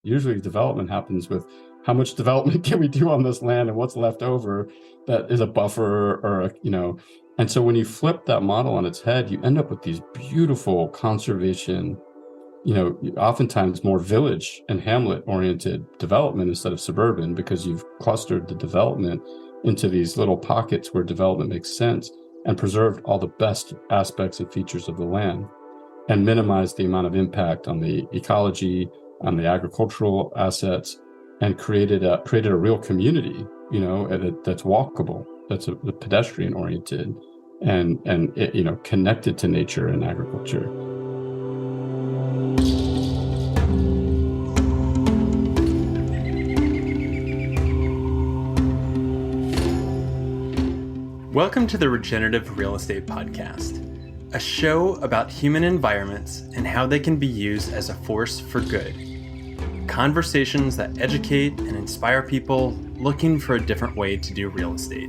Usually development happens with how much development can we do on this land and what's left over that is a buffer or, and so when you flip that model on its head, you end up with these beautiful conservation, oftentimes more village and hamlet oriented development instead of suburban, because you've clustered the development into these little pockets where development makes sense and preserved all the best aspects and features of the land and minimized the amount of impact on the ecology, on the agricultural assets, and created a real community, that's walkable, that's a pedestrian oriented and connected to nature and agriculture. Welcome to the Regenerative Real Estate Podcast, a show about human environments and how they can be used as a force for good. Conversations that educate and inspire people looking for a different way to do real estate.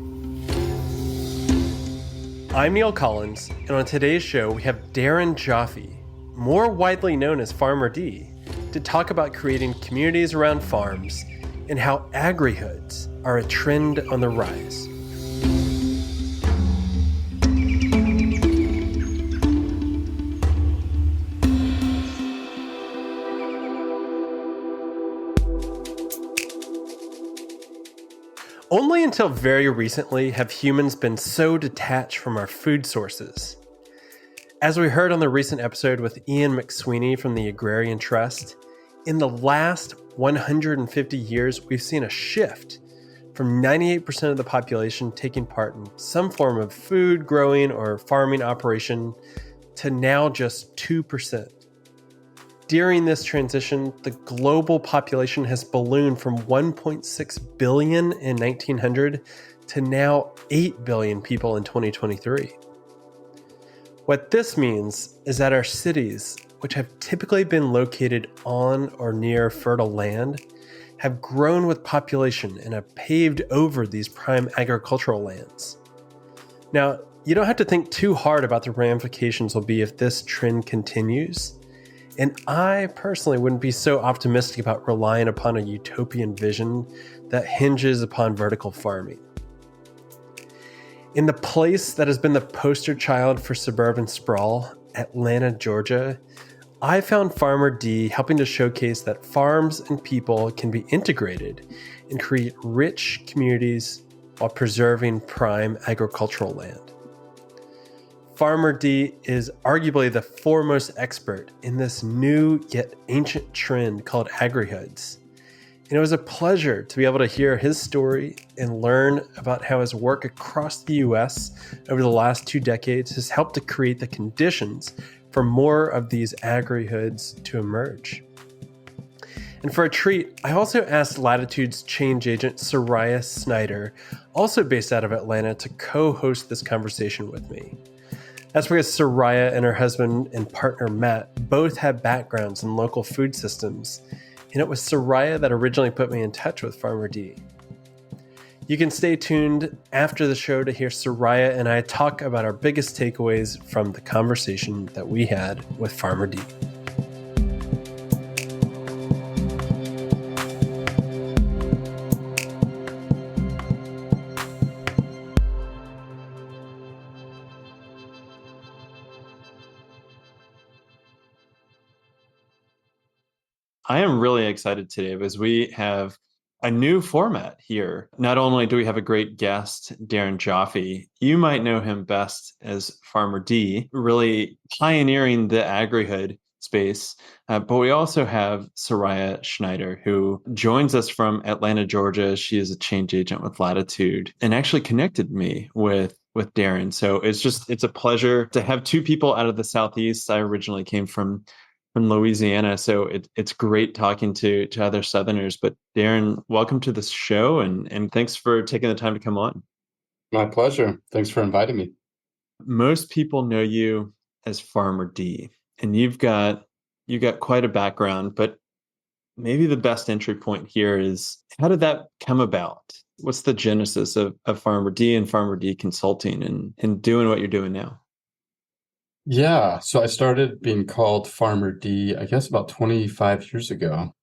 I'm Neil Collins, and on today's show we have Daron Joffe, more widely known as Farmer D, to talk about creating communities around farms and how Agrihoods are a trend on the rise. Only until very recently have humans been so detached from our food sources. As we heard on the recent episode with Ian McSweeney from the Agrarian Trust, in the last 150 years, we've seen a shift from 98% of the population taking part in some form of food growing or farming operation to now just 2%. During this transition, the global population has ballooned from 1.6 billion in 1900 to now 8 billion people in 2023. What this means is that our cities, which have typically been located on or near fertile land, have grown with population and have paved over these prime agricultural lands. Now, you don't have to think too hard about the ramifications will be if this trend continues. And I personally wouldn't be so optimistic about relying upon a utopian vision that hinges upon vertical farming. In the place that has been the poster child for suburban sprawl, Atlanta, Georgia, I found Farmer D helping to showcase that farms and people can be integrated and create rich communities while preserving prime agricultural land. Farmer D is arguably the foremost expert in this new yet ancient trend called Agrihoods. And it was a pleasure to be able to hear his story and learn about how his work across the US over the last 2 decades has helped to create the conditions for more of these Agrihoods to emerge. And for a treat, I also asked Latitude's change agent Soraya Snyder, also based out of Atlanta, to co-host this conversation with me. That's because Soraya and her husband and partner Matt both have backgrounds in local food systems, and it was Soraya that originally put me in touch with Farmer D. You can stay tuned after the show to hear Soraya and I talk about our biggest takeaways from the conversation that we had with Farmer D. I am really excited today because we have a new format here. Not only do we have a great guest, Daron Joffe, you might know him best as Farmer D, really pioneering the agrihood space. But we also have Soraya Schneider, who joins us from Atlanta, Georgia. She is a change agent with Latitude and actually connected me with Daron. So it's a pleasure to have two people out of the Southeast. I originally came from Louisiana, so it's great talking to other Southerners. But Daron, welcome to the show, and thanks for taking the time to come on. My pleasure. Thanks for inviting me. Most people know you as Farmer D, and you've got quite a background, but maybe the best entry point here is, how did that come about? What's the genesis of Farmer D and Farmer D Consulting and doing what you're doing now? Yeah, so I started being called Farmer D, I guess about 25 years ago.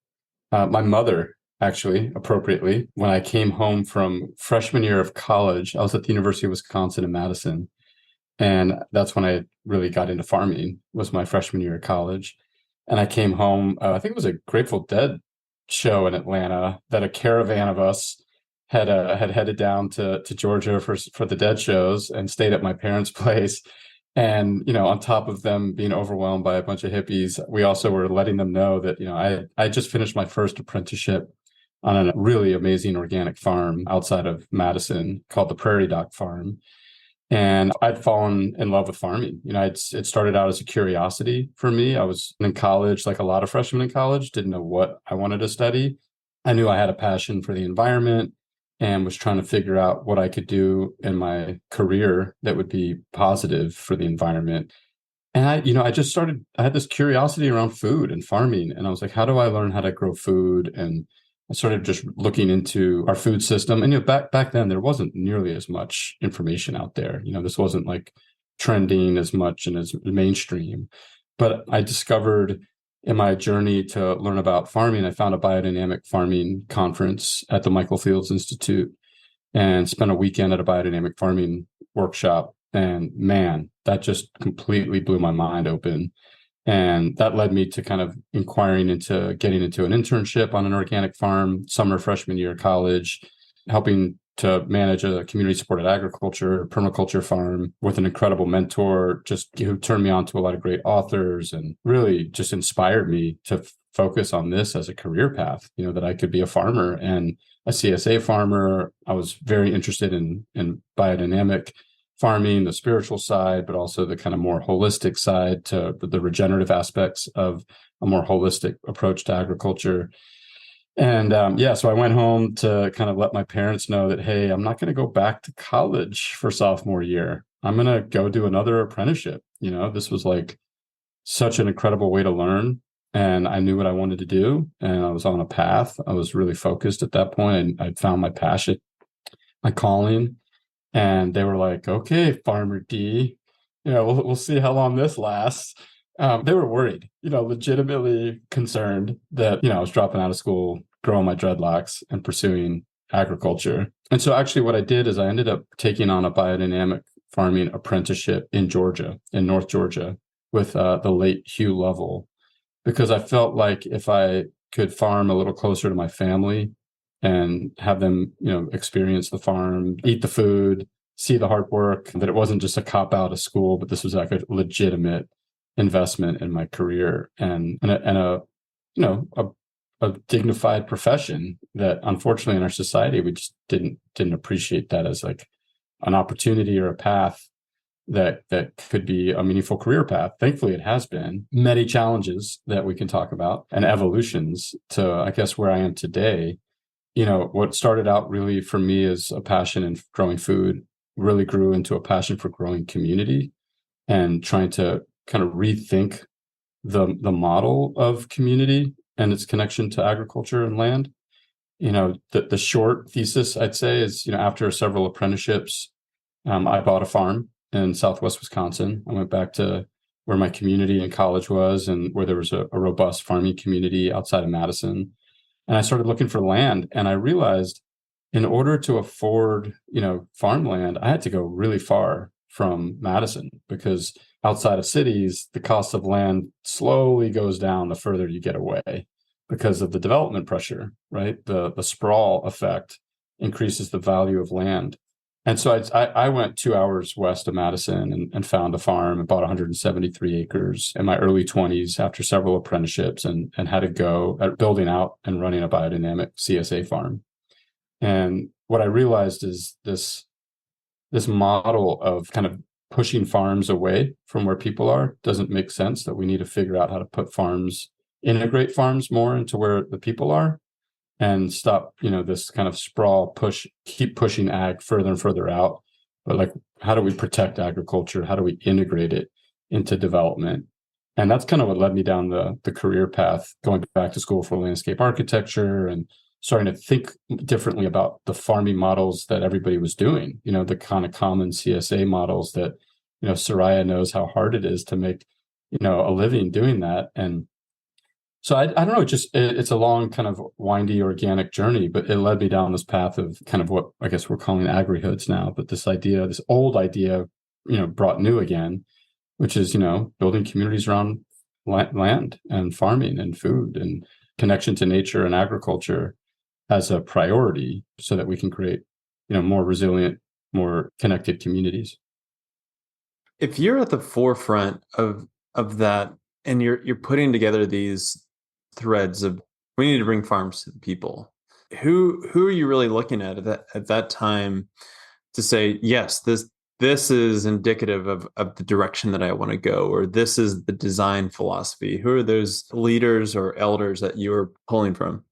My mother, actually, appropriately, when I came home from freshman year of college, I was at the University of Wisconsin in Madison. And that's when I really got into farming, was my freshman year of college. And I came home, I think it was a Grateful Dead show in Atlanta that a caravan of us had headed down to Georgia for the Dead shows and stayed at my parents' place. And, on top of them being overwhelmed by a bunch of hippies, we also were letting them know that, I just finished my first apprenticeship on a really amazing organic farm outside of Madison called the Prairie Dock Farm. And I'd fallen in love with farming. It started out as a curiosity for me. I was in college, like a lot of freshmen in college, didn't know what I wanted to study. I knew I had a passion for the environment and was trying to figure out what I could do in my career that would be positive for the environment. And I had this curiosity around food and farming. And I was like, how do I learn how to grow food? And I started just looking into our food system. And, back then there wasn't nearly as much information out there. This wasn't like trending as much and as mainstream. But I discovered in my journey to learn about farming, I found a biodynamic farming conference at the Michael Fields Institute and spent a weekend at a biodynamic farming workshop. And man, that just completely blew my mind open. And that led me to kind of inquiring into getting into an internship on an organic farm, summer freshman year of college, helping to manage a community supported agriculture, permaculture farm with an incredible mentor, just who turned me on to a lot of great authors and really just inspired me to focus on this as a career path, that I could be a farmer and a CSA farmer. I was very interested in biodynamic farming, the spiritual side, but also the kind of more holistic side to the regenerative aspects of a more holistic approach to agriculture. And so I went home to kind of let my parents know that, hey, I'm not going to go back to college for sophomore year. I'm going to go do another apprenticeship. This was like such an incredible way to learn. And I knew what I wanted to do. And I was on a path. I was really focused at that point. I found my passion, my calling. And they were like, okay, Farmer D, we'll see how long this lasts. They were worried, legitimately concerned that, I was dropping out of school, growing my dreadlocks and pursuing agriculture. And so actually what I did is I ended up taking on a biodynamic farming apprenticeship in Georgia, in North Georgia, with the late Hugh Lovell, because I felt like if I could farm a little closer to my family and have them, experience the farm, eat the food, see the hard work, that it wasn't just a cop out of school, but this was like a legitimate investment in my career and a dignified profession that unfortunately in our society, we just didn't appreciate that as like an opportunity or a path that could be a meaningful career path. Thankfully, it has been. Many challenges that we can talk about and evolutions to, I guess, where I am today. What started out really for me as a passion in growing food really grew into a passion for growing community and trying to kind of rethink the model of community and its connection to agriculture and land. The short thesis, I'd say, is, after several apprenticeships, I bought a farm in Southwest Wisconsin. I went back to where my community in college was and where there was a robust farming community outside of Madison. And I started looking for land, and I realized in order to afford, farmland, I had to go really far from Madison, because outside of cities, the cost of land slowly goes down the further you get away because of the development pressure, right? The sprawl effect increases the value of land. And so I went 2 hours west of Madison and found a farm and bought 173 acres in my early 20s after several apprenticeships and had a go at building out and running a biodynamic CSA farm. And what I realized is this model of kind of pushing farms away from where people are doesn't make sense, that we need to figure out how to integrate farms more into where the people are and stop, this kind of sprawl keep pushing ag further and further out. But like, how do we protect agriculture? How do we integrate it into development? And that's kind of what led me down the career path, going back to school for landscape architecture and starting to think differently about the farming models that everybody was doing, the kind of common CSA models that, Soraya knows how hard it is to make, a living doing that. And So I don't know, it's a long kind of windy organic journey, but it led me down this path of kind of what I guess we're calling Agrihoods now, but this old idea, brought new again, which is, building communities around land and farming and food and connection to nature and agriculture as a priority so that we can create, more resilient, more connected communities. If you're at the forefront of that and you're putting together these threads of we need to bring farms to the people, who are you really looking at that time to say, yes, this is indicative of the direction that I want to go, or this is the design philosophy? Who are those leaders or elders that you are pulling from?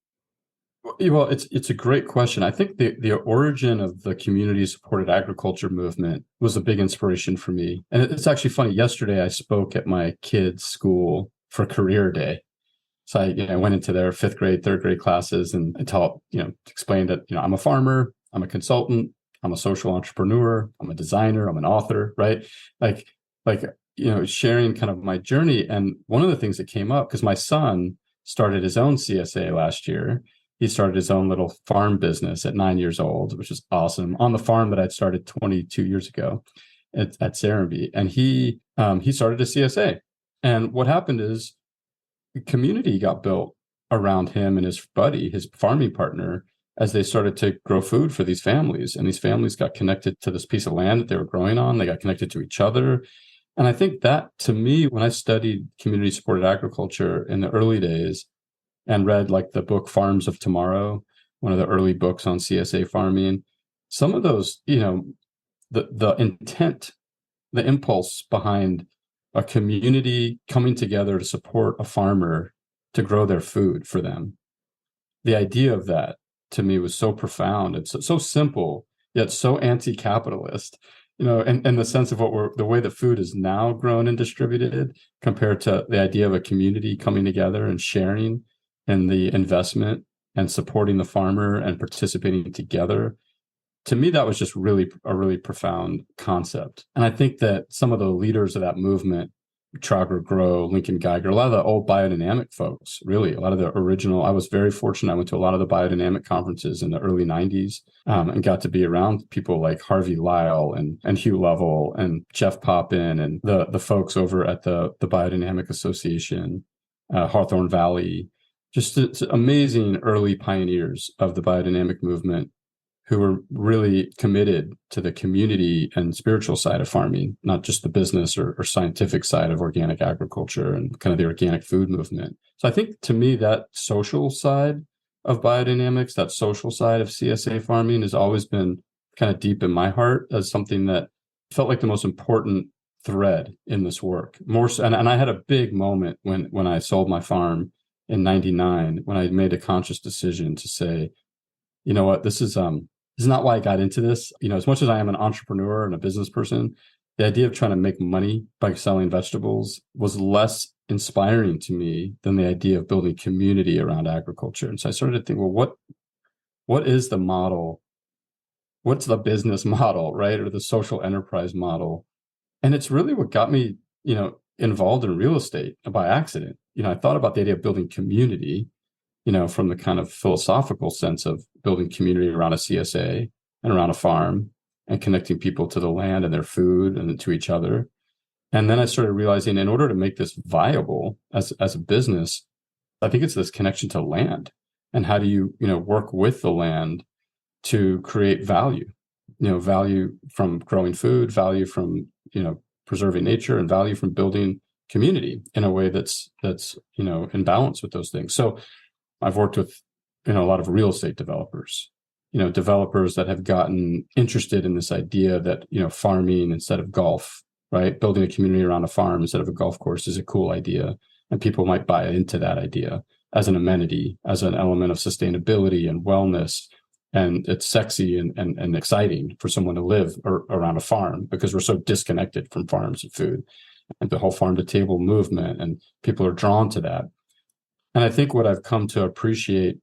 Well, it's a great question. I think the origin of the community supported agriculture movement was a big inspiration for me. And it's actually funny. Yesterday, I spoke at my kids' school for career day. So I went into their fifth grade, third grade classes and taught, explained that, I'm a farmer, I'm a consultant, I'm a social entrepreneur, I'm a designer, I'm an author, right? Like, sharing kind of my journey. And one of the things that came up, because my son started his own CSA last year. He started his own little farm business at 9 years old, which is awesome, on the farm that I'd started 22 years ago at Serenbe. And he started a CSA. And what happened is the community got built around him and his buddy, his farming partner, as they started to grow food for these families. And these families got connected to this piece of land that they were growing on. They got connected to each other. And I think that, to me, when I studied community supported agriculture in the early days, and read like the book Farms of Tomorrow, one of the early books on CSA farming, some of those, the intent, the impulse behind a community coming together to support a farmer to grow their food for them. The idea of that to me was so profound. It's so simple, yet so anti-capitalist, in the sense of the way that food is now grown and distributed compared to the idea of a community coming together and sharing and the investment and supporting the farmer and participating together. To me, that was just a really profound concept. And I think that some of the leaders of that movement, Trauger Grow, Lincoln Geiger, a lot of the old biodynamic folks, really, a lot of the original, I was very fortunate. I went to a lot of the biodynamic conferences in the early 90s and got to be around people like Harvey Lyle and Hugh Lovell and Jeff Poppin and the folks over at the Biodynamic Association, Hawthorne Valley, just amazing early pioneers of the biodynamic movement who were really committed to the community and spiritual side of farming, not just the business or scientific side of organic agriculture and kind of the organic food movement. So I think, to me, that social side of biodynamics, that social side of CSA farming has always been kind of deep in my heart as something that felt like the most important thread in this work. More so, and I had a big moment when I sold my farm in 99, when I made a conscious decision to say, you know what, this is not why I got into this. As much as I am an entrepreneur and a business person, the idea of trying to make money by selling vegetables was less inspiring to me than the idea of building community around agriculture. And so I started to think, well, what is the model? What's the business model, right? Or the social enterprise model? And it's really what got me, involved in real estate by accident. I thought about the idea of building community, from the kind of philosophical sense of building community around a CSA and around a farm and connecting people to the land and their food and to each other. And then I started realizing, in order to make this viable as a business, I think it's this connection to land. And how do you, work with the land to create value, value from growing food, value from, preserving nature, and value from building community in a way that's in balance with those things. So I've worked with, a lot of real estate developers, developers that have gotten interested in this idea that, farming instead of golf, right? Building a community around a farm instead of a golf course is a cool idea. And people might buy into that idea as an amenity, as an element of sustainability and wellness. And it's sexy and exciting for someone to live around a farm, because we're so disconnected from farms and food and the whole farm to table movement. And people are drawn to that. And I think what I've come to appreciate,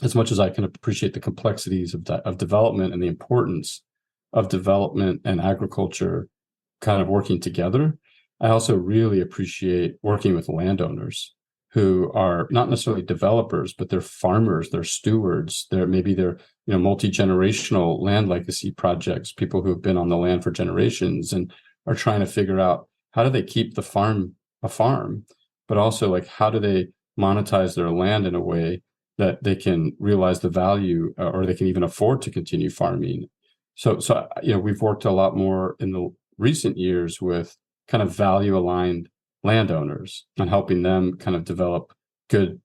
as much as I can appreciate the complexities of development and the importance of development and agriculture kind of working together, I also really appreciate working with landowners who are not necessarily developers, but they're farmers, they're stewards, they're multi-generational land legacy projects, people who have been on the land for generations and are trying to figure out how do they keep the farm a farm, but also like how do they monetize their land in a way that they can realize the value or they can even afford to continue farming. So we've worked a lot more in the recent years with kind of value aligned landowners and helping them kind of develop good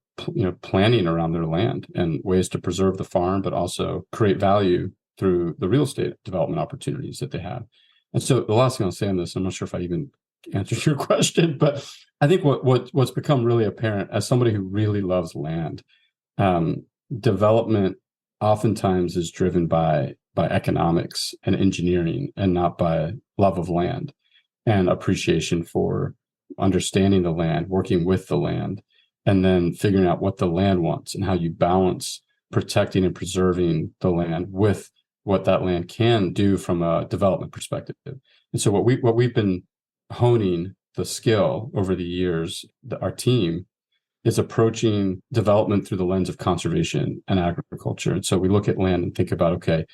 planning around their land and ways to preserve the farm, but also create value through the real estate development opportunities that they have. And so the last thing I'll say on this, I'm not sure if I even answered your question, but I think what's become really apparent as somebody who really loves land, development oftentimes is driven by economics and engineering and not by love of land and appreciation for understanding the land, working with the land, and then figuring out what the land wants and how you balance protecting and preserving the land with what that land can do from a development perspective. And so what we've been honing the skill over the years, our team is approaching development through the lens of conservation and agriculture. And so we look at land and think about, okay,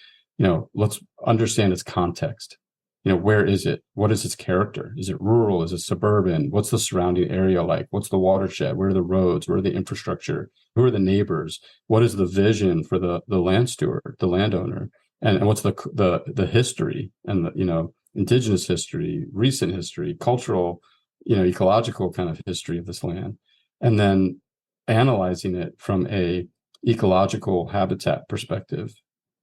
let's understand its context. Where is it? What is its character? Is it rural? Is it suburban? What's the surrounding area like? What's the watershed? Where are the roads? Where are the infrastructure? Who are the neighbors? What is the vision for the land steward, the landowner? And what's the history and the, indigenous history, recent history, cultural, ecological kind of history of this land? And then analyzing it from a ecological habitat perspective.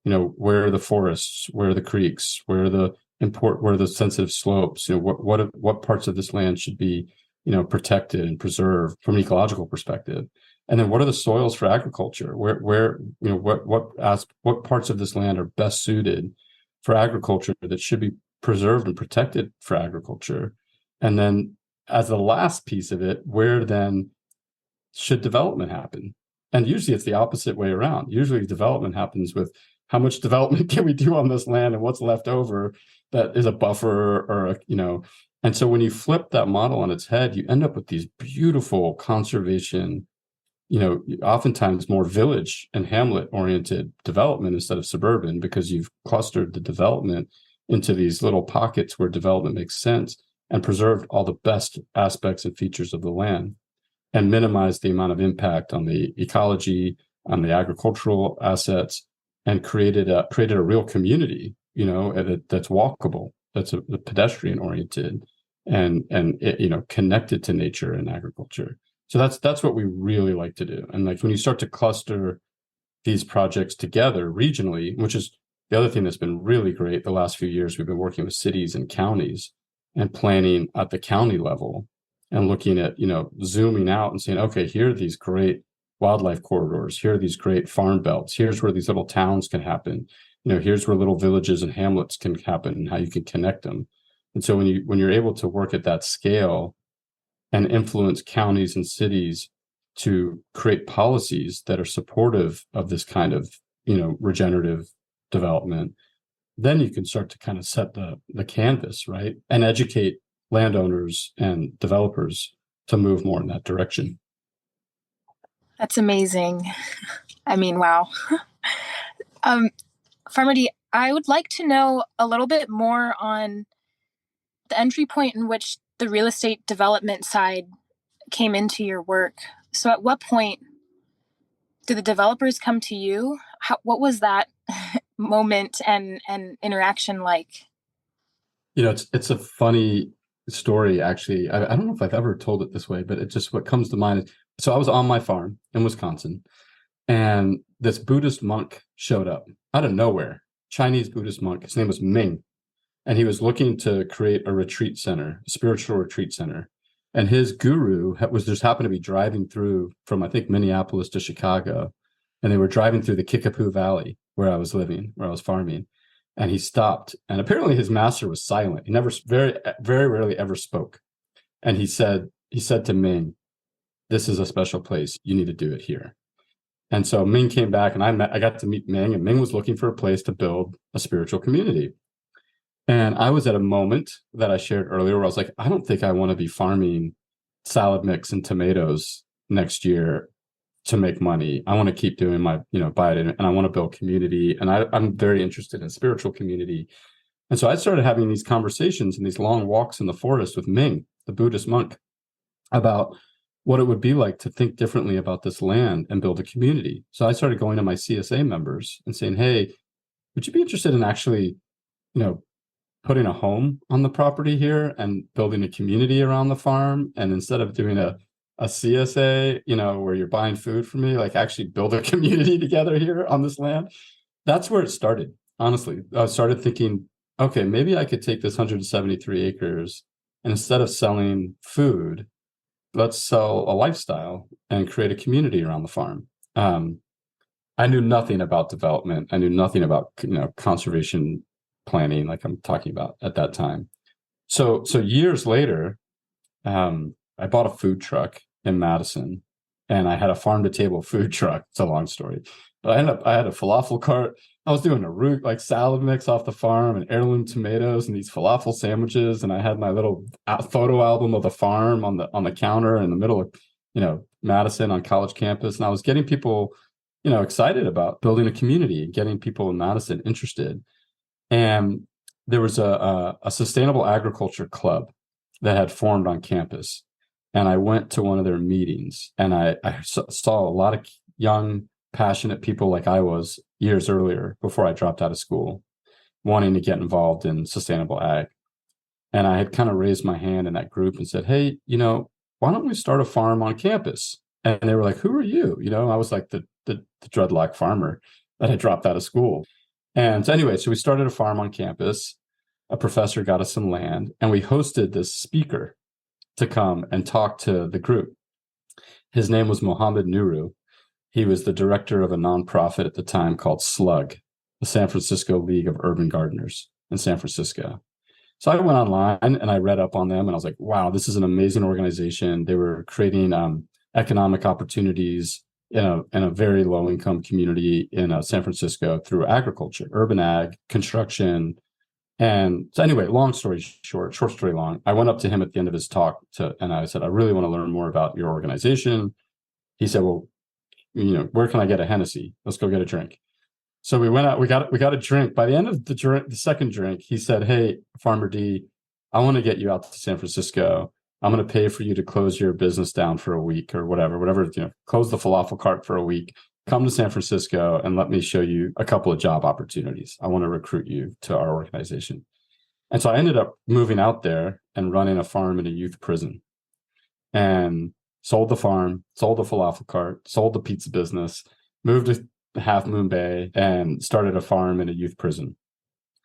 Where are the forests? Where are the creeks? Where are the sensitive slopes? What parts of this land should be, protected and preserved from an ecological perspective? And then what are the soils for agriculture? What parts of this land are best suited for agriculture that should be preserved and protected for agriculture? And then as the last piece of it, where then should development happen? And usually it's the opposite way around. Usually development happens with how much development can we do on this land and what's left over that is a buffer or and so when you flip that model on its head, you end up with these beautiful conservation, oftentimes more village and hamlet oriented development instead of suburban, because you've clustered the development into these little pockets where development makes sense and preserved all the best aspects and features of the land and minimized the amount of impact on the ecology, on the agricultural assets, and created a real community, that's walkable, that's a pedestrian oriented and connected to nature and agriculture. So that's what we really like to do. And like when you start to cluster these projects together regionally, which is the other thing that's been really great the last few years, we've been working with cities and counties and planning at the county level and looking at, zooming out and saying, okay, here are these great wildlife corridors. Here are these great farm belts. Here's where these little towns can happen. Here's where little villages and hamlets can happen and how you can connect them. And so when you're able to work at that scale and influence counties and cities to create policies that are supportive of this kind of, regenerative development, then you can start to kind of set the canvas, right? And educate landowners and developers to move more in that direction. That's amazing. I mean, wow. Farmer D, I would like to know a little bit more on the entry point in which the real estate development side came into your work. So at what point did the developers come to you? What was that moment and interaction like? It's a funny story, actually. I don't know if I've ever told it this way, but it just what comes to mind is, so I was on my farm in Wisconsin, and this Buddhist monk showed up out of nowhere, Chinese Buddhist monk. His name was Ming, and he was looking to create a retreat center, a spiritual retreat center. And his guru was just happened to be driving through from, I think, Minneapolis to Chicago, and they were driving through the Kickapoo Valley where I was living, where I was farming. And he stopped, and apparently his master was silent. He never, very, very rarely ever spoke. And he said to Ming, "This is a special place. You need to do it here." And so Ming came back, and I got to meet Ming, and Ming was looking for a place to build a spiritual community. And I was at a moment that I shared earlier where I was like, I don't think I want to be farming salad mix and tomatoes next year to make money. I want to keep doing my, Biodynamic, and I want to build community. And I'm very interested in spiritual community. And so I started having these conversations and these long walks in the forest with Ming, the Buddhist monk, about what it would be like to think differently about this land and build a community. So I started going to my CSA members and saying, hey, would you be interested in actually, putting a home on the property here and building a community around the farm? And instead of doing a CSA, where you're buying food from me, like actually build a community together here on this land. That's where it started. Honestly, I started thinking, okay, maybe I could take this 173 acres and instead of selling food, let's sell a lifestyle and create a community around the farm. I knew nothing about development. I knew nothing about, conservation planning, like I'm talking about at that time. So years later, I bought a food truck in Madison, and I had a farm to table food truck. It's a long story, but I had a falafel cart. I was doing a root like salad mix off the farm and heirloom tomatoes and these falafel sandwiches. And I had my little photo album of the farm on the counter in the middle of, Madison on college campus. And I was getting people, excited about building a community and getting people in Madison interested. And there was a sustainable agriculture club that had formed on campus. And I went to one of their meetings, and I saw a lot of young, passionate people like I was years earlier before I dropped out of school, wanting to get involved in sustainable ag. And I had kind of raised my hand in that group and said, hey, why don't we start a farm on campus? And they were like, who are you? I was like the dreadlock farmer that had dropped out of school. And anyway, so we started a farm on campus. A professor got us some land, and we hosted this speaker to come and talk to the group. His name was Mohammed Nuru. He was the director of a nonprofit at the time called SLUG, the San Francisco League of Urban Gardeners in San Francisco. So I went online and I read up on them, and I was like, wow, this is an amazing organization. They were creating economic opportunities in a very low income community in San Francisco through agriculture, urban ag, construction. And so anyway, long story short, short story long, I went up to him at the end of his talk and I said, I really want to learn more about your organization. He said, well, where can I get a Hennessy? Let's go get a drink. So we went out, we got a drink. By the end of the second drink, he said, hey, Farmer D, I want to get you out to San Francisco. I'm going to pay for you to close your business down for a week or whatever, close the falafel cart for a week. Come to San Francisco and let me show you a couple of job opportunities. I want to recruit you to our organization. And so I ended up moving out there and running a farm in a youth prison, and sold the farm, sold the falafel cart, sold the pizza business, moved to Half Moon Bay, and started a farm in a youth prison.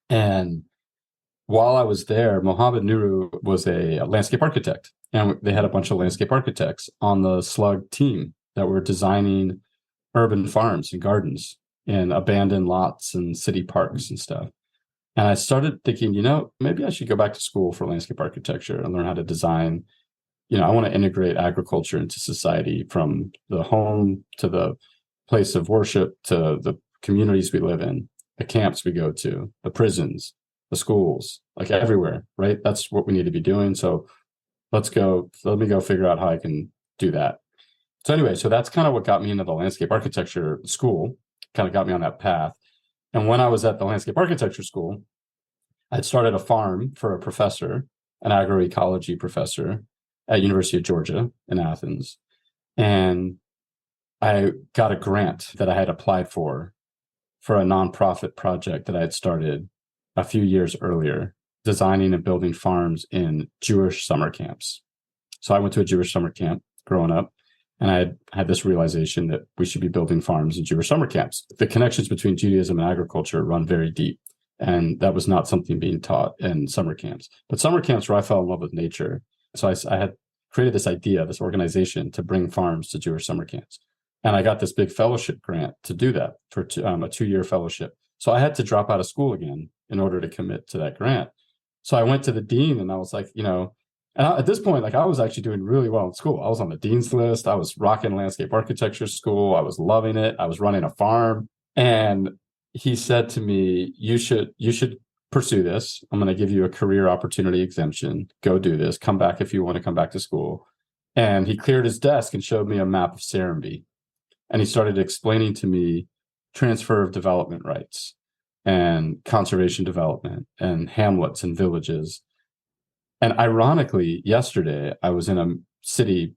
And while I was there, Mohammed Nuru was a landscape architect, and they had a bunch of landscape architects on the SLUG team that were designing urban farms and gardens in abandoned lots and city parks and stuff. And I started thinking, maybe I should go back to school for landscape architecture and learn how to design. I want to integrate agriculture into society, from the home to the place of worship to the communities we live in, the camps we go to, the prisons, the schools, like everywhere, right? That's what we need to be doing. So let me go figure out how I can do that. So anyway, so that's kind of what got me into the landscape architecture school, kind of got me on that path. And when I was at the landscape architecture school, I'd started a farm for a professor, an agroecology professor at University of Georgia in Athens. And I got a grant that I had applied for a nonprofit project that I had started a few years earlier, designing and building farms in Jewish summer camps. So I went to a Jewish summer camp growing up, and I had this realization that we should be building farms in Jewish summer camps. The connections between Judaism and agriculture run very deep, and that was not something being taught in summer camps. But summer camps where I fell in love with nature. So I had created this idea, this organization to bring farms to Jewish summer camps. And I got this big fellowship grant to do that for a 2-year fellowship. So I had to drop out of school again in order to commit to that grant. So I went to the dean and I was like, at this point, like I was actually doing really well in school. I was on the dean's list. I was rocking landscape architecture school. I was loving it. I was running a farm. And he said to me, you should pursue this. I'm going to give you a career opportunity exemption. Go do this. Come back if you want to come back to school. And he cleared his desk and showed me a map of Serenbe. And he started explaining to me transfer of development rights and conservation development and hamlets and villages. And ironically, yesterday I was in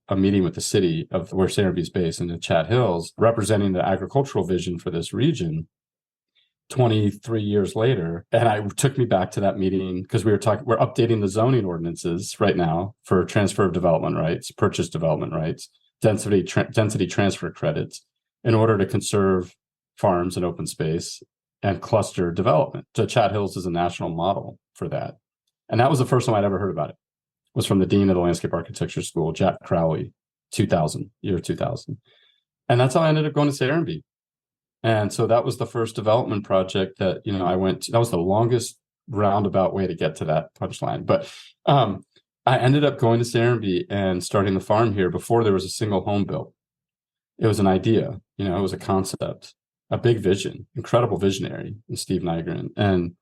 a meeting with the city of where Serenbe is based in the Chat Hills, representing the agricultural vision for this region 23 years later. And it took me back to that meeting because we're updating the zoning ordinances right now for transfer of development rights, purchase development rights, density transfer credits in order to conserve farms and open space and cluster development. So Chat Hills is a national model for that. And that was the first time I'd ever heard about it. It was from the dean of the landscape architecture school, Jack Crowley, year 2000. And that's how I ended up going to Serenbe. And so that was the first development project that, I went to. That was the longest roundabout way to get to that punchline. But I ended up going to Serenbe and starting the farm here before there was a single home built. It was an idea, it was a concept, a big vision, incredible visionary in Steve Nygren. And,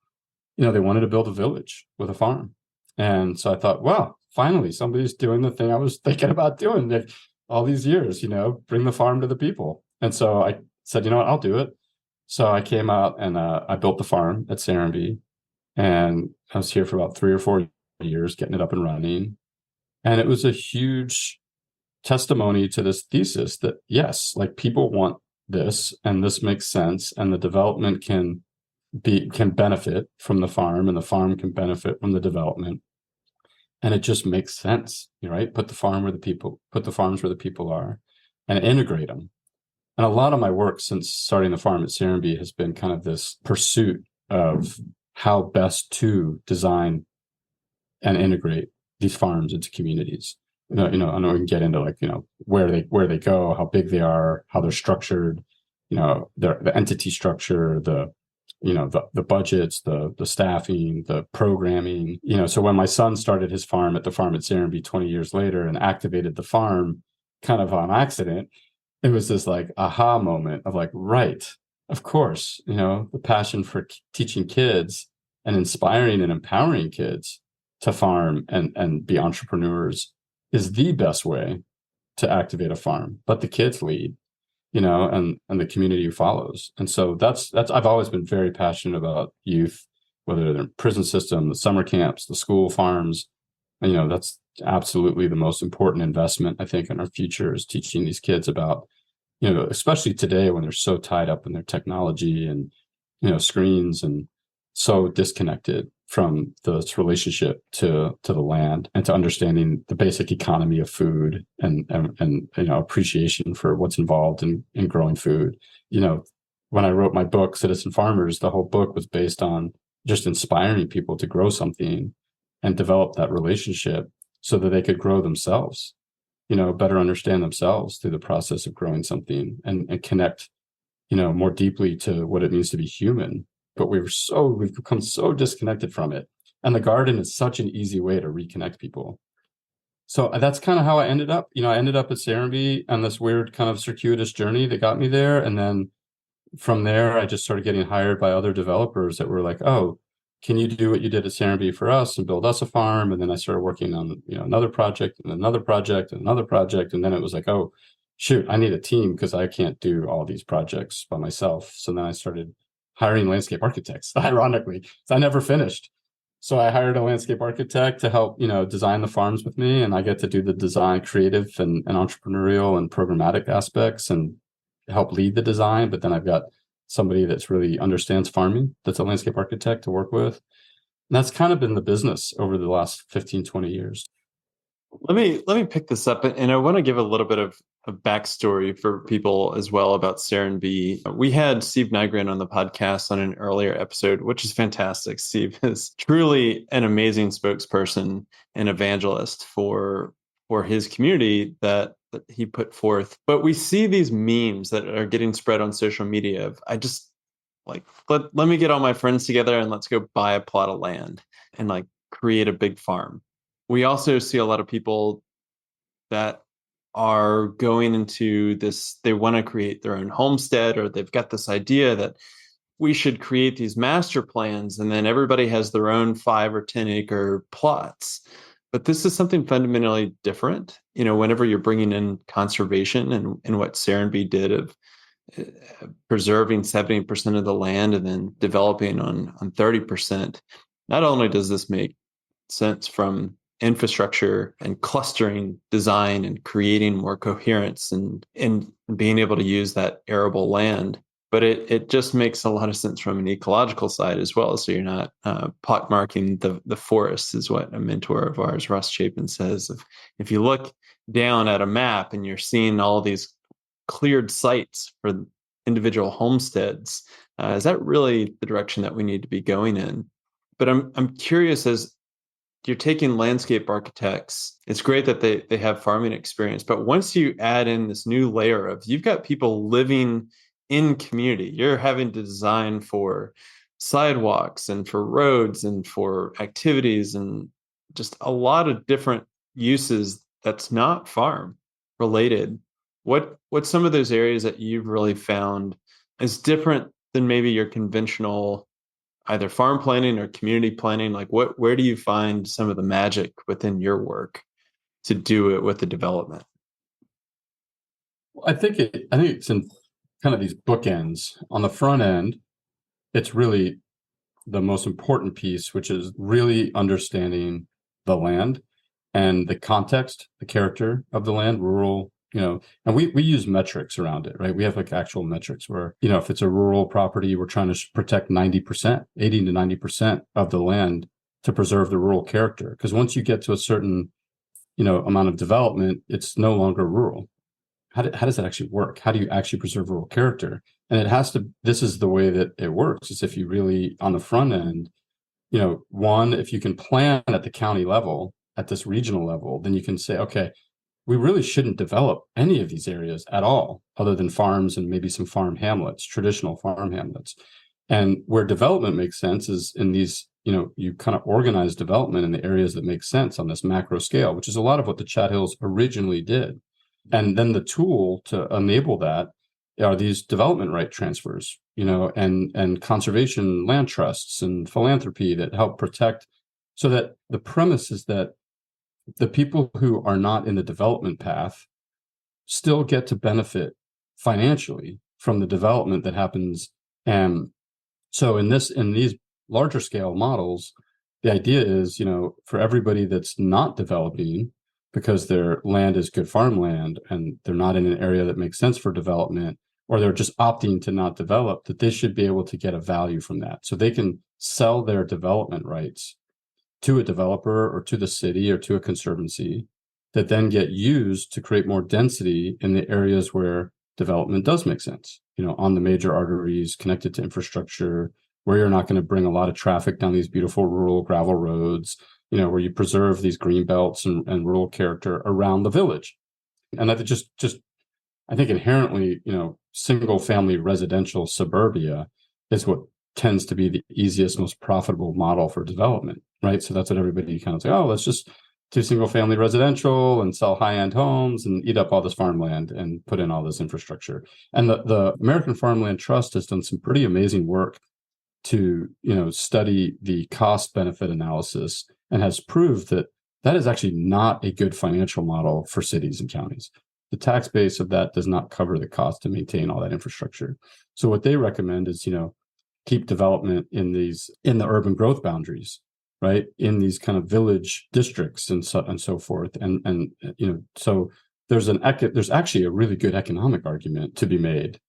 they wanted to build a village with a farm. And so I thought, wow, finally, somebody's doing the thing I was thinking about doing all these years, bring the farm to the people. And so I said, what, I'll do it. So I came out and I built the farm at Serenbe, and I was here for about 3 or 4 years, getting it up and running. And it was a huge testimony to this thesis that, yes, like people want this, and this makes sense, and the development can benefit from the farm, and the farm can benefit from the development. And it just makes sense, right? Put the farms where the people are, and integrate them. And a lot of my work since starting the farm at Serenbe has been kind of this pursuit of how best to design and integrate these farms into communities. I know we can get into where they go, how big they are, how they're structured, the entity structure, the budgets, the staffing, the programming, so when my son started his farm at Serenbe 20 years later and activated the farm kind of on accident, it was this aha moment of right, of course, the passion for teaching kids and inspiring and empowering kids to farm and be entrepreneurs is the best way to activate a farm. Let the kids lead, and the community follows. And so that's I've always been very passionate about youth, whether they're in prison system, the summer camps, the school farms. That's absolutely the most important investment, I think, in our future, is teaching these kids about, especially today when they're so tied up in their technology and, screens, and so disconnected from this relationship to the land and to understanding the basic economy of food and appreciation for what's involved in growing food. When I wrote my book, Citizen Farmers, the whole book was based on just inspiring people to grow something and develop that relationship so that they could grow themselves, better understand themselves through the process of growing something and connect, more deeply to what it means to be human. But we've become so disconnected from it. And the garden is such an easy way to reconnect people. So that's kind of how I ended up. I ended up at Serenbe on this weird kind of circuitous journey that got me there. And then from there, I just started getting hired by other developers that were like, oh, can you do what you did at Serenbe for us and build us a farm? And then I started working on, another project and another project and another project. And then it was like, oh, shoot, I need a team because I can't do all these projects by myself. So then I started hiring landscape architects, ironically. So I never finished. So I hired a landscape architect to help, design the farms with me. And I get to do the design, creative and entrepreneurial and programmatic aspects and help lead the design. But then I've got somebody that's really understands farming, that's a landscape architect to work with. And that's kind of been the business over the last 15, 20 years. Let me pick this up, and I want to give a little bit of a backstory for people as well about Serenbe. We had Steve Nygren on the podcast on an earlier episode, which is fantastic. Steve is truly an amazing spokesperson and evangelist for his community that he put forth. But we see these memes that are getting spread on social media of, I just let me get all my friends together and let's go buy a plot of land and create a big farm. We also see a lot of people that are going into this, they want to create their own homestead, or they've got this idea that we should create these master plans and then everybody has their own 5 or 10 acre plots. But this is something fundamentally different. Whenever you're bringing in conservation and what Serenbe did of preserving 70% of the land and then developing on 30%, not only does this make sense from infrastructure and clustering design and creating more coherence and being able to use that arable land, but it just makes a lot of sense from an ecological side as well. So you're not pockmarking the forests, is what a mentor of ours, Ross Chapin, says. If you look down at a map and you're seeing all these cleared sites for individual homesteads, is that really the direction that we need to be going in? But I'm curious, as you're taking landscape architects, it's great that they have farming experience, but once you add in this new layer of, you've got people living in community, you're having to design for sidewalks and for roads and for activities and just a lot of different uses that's not farm related. What's some of those areas that you've really found is different than maybe your conventional either farm planning or community planning? Like where do you find some of the magic within your work to do it with the development? I think it's in kind of these bookends. On the front end, it's really the most important piece, which is really understanding the land and the context, the character of the land, rural, and we use metrics around it, right? We have like actual metrics where, if it's a rural property, we're trying to protect 90%, 80 to 90% of the land to preserve the rural character. Because once you get to a certain, amount of development, it's no longer rural. How does that actually work? How do you actually preserve rural character? And this is the way that it works, is if you really, on the front end, one, if you can plan at the county level, at this regional level, then you can say, okay, we really shouldn't develop any of these areas at all, other than farms and maybe some farm hamlets, traditional farm hamlets. And where development makes sense is in these, you kind of organize development in the areas that make sense on this macro scale, which is a lot of what the Chat Hills originally did. And then the tool to enable that are these development right transfers, and conservation land trusts and philanthropy that help protect. So that the premise is that the people who are not in the development path still get to benefit financially from the development that happens. And so in these larger scale models, the idea is, for everybody that's not developing because their land is good farmland and they're not in an area that makes sense for development, or they're just opting to not develop, that they should be able to get a value from that. So they can sell their development rights to a developer or to the city or to a conservancy that then get used to create more density in the areas where development does make sense, on the major arteries connected to infrastructure, where you're not going to bring a lot of traffic down these beautiful rural gravel roads, where you preserve these green belts and rural character around the village. And I think inherently, single family residential suburbia is what tends to be the easiest, most profitable model for development, right? So that's what everybody kind of say, oh, let's just do single family residential and sell high-end homes and eat up all this farmland and put in all this infrastructure. And the American Farmland Trust has done some pretty amazing work to, study the cost benefit analysis and has proved that that is actually not a good financial model for cities and counties. The tax base of that does not cover the cost to maintain all that infrastructure. So what they recommend is, keep development in the urban growth boundaries, right? In these kind of village districts and so forth. And so there's actually a really good economic argument to be made.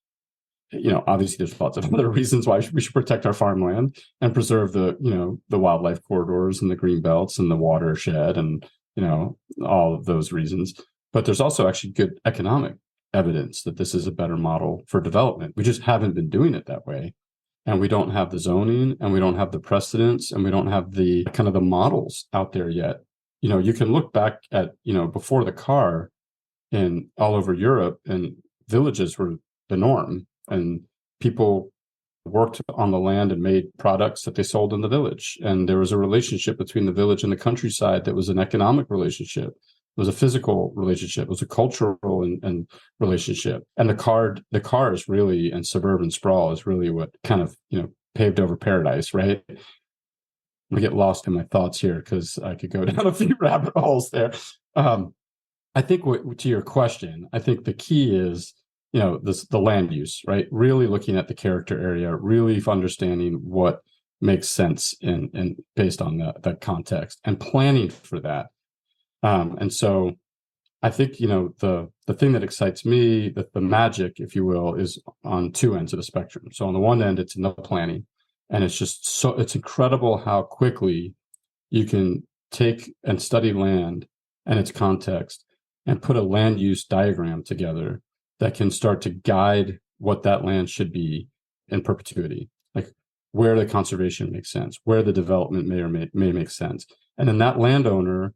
Obviously there's lots of other reasons why we should protect our farmland and preserve the wildlife corridors and the green belts and the watershed and, all of those reasons. But there's also actually good economic evidence that this is a better model for development. We just haven't been doing it that way. And we don't have the zoning and we don't have the precedents and we don't have the kind of the models out there yet. You can look back at, before the car in all over Europe, and villages were the norm, and people worked on the land and made products that they sold in the village. And there was a relationship between the village and the countryside that was an economic relationship. It was a physical relationship. It was a cultural and relationship. And the car is really, and suburban sprawl is really what kind of, paved over paradise, right? I get lost in my thoughts here because I could go down a few rabbit holes there. I think to your question, I think the key is, the land use, right? Really looking at the character area, really understanding what makes sense in based on the context and planning for that. And so I think, the thing that excites me, the magic, if you will, is on two ends of the spectrum. So on the one end, it's in the planning, and it's incredible how quickly you can take and study land and its context and put a land use diagram together that can start to guide what that land should be in perpetuity, like where the conservation makes sense, where the development may make sense. And then that landowner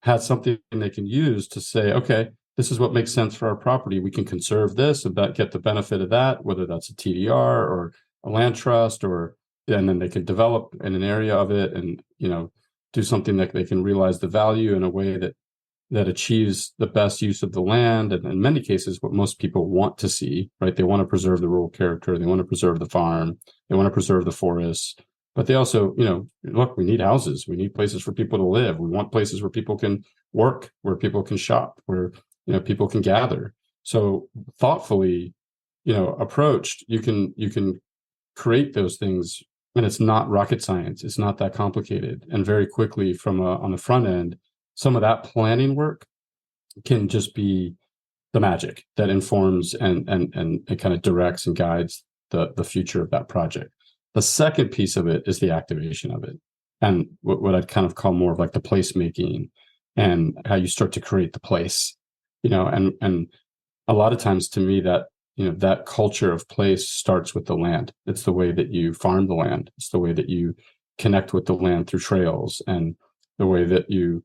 has something they can use to say, okay, this is what makes sense for our property. We can conserve this and get the benefit of that, whether that's a TDR or a land trust, and then they can develop in an area of it and, do something that they can realize the value in a way that achieves the best use of the land. And in many cases, what most people want to see, right? They want to preserve the rural character. They want to preserve the farm. They want to preserve the forests. But they also, look, we need houses. We need places for people to live. We want places where people can work, where people can shop, where, people can gather. So thoughtfully, approached, you can create those things, and it's not rocket science. It's not that complicated. And very quickly on the front end, some of that planning work can just be the magic that informs and it kind of directs and guides the future of that project. The second piece of it is the activation of it, and what I'd kind of call more of like the placemaking and how you start to create the place, and a lot of times to me that, that culture of place starts with the land. It's the way that you farm the land. It's the way that you connect with the land through trails, and the way that you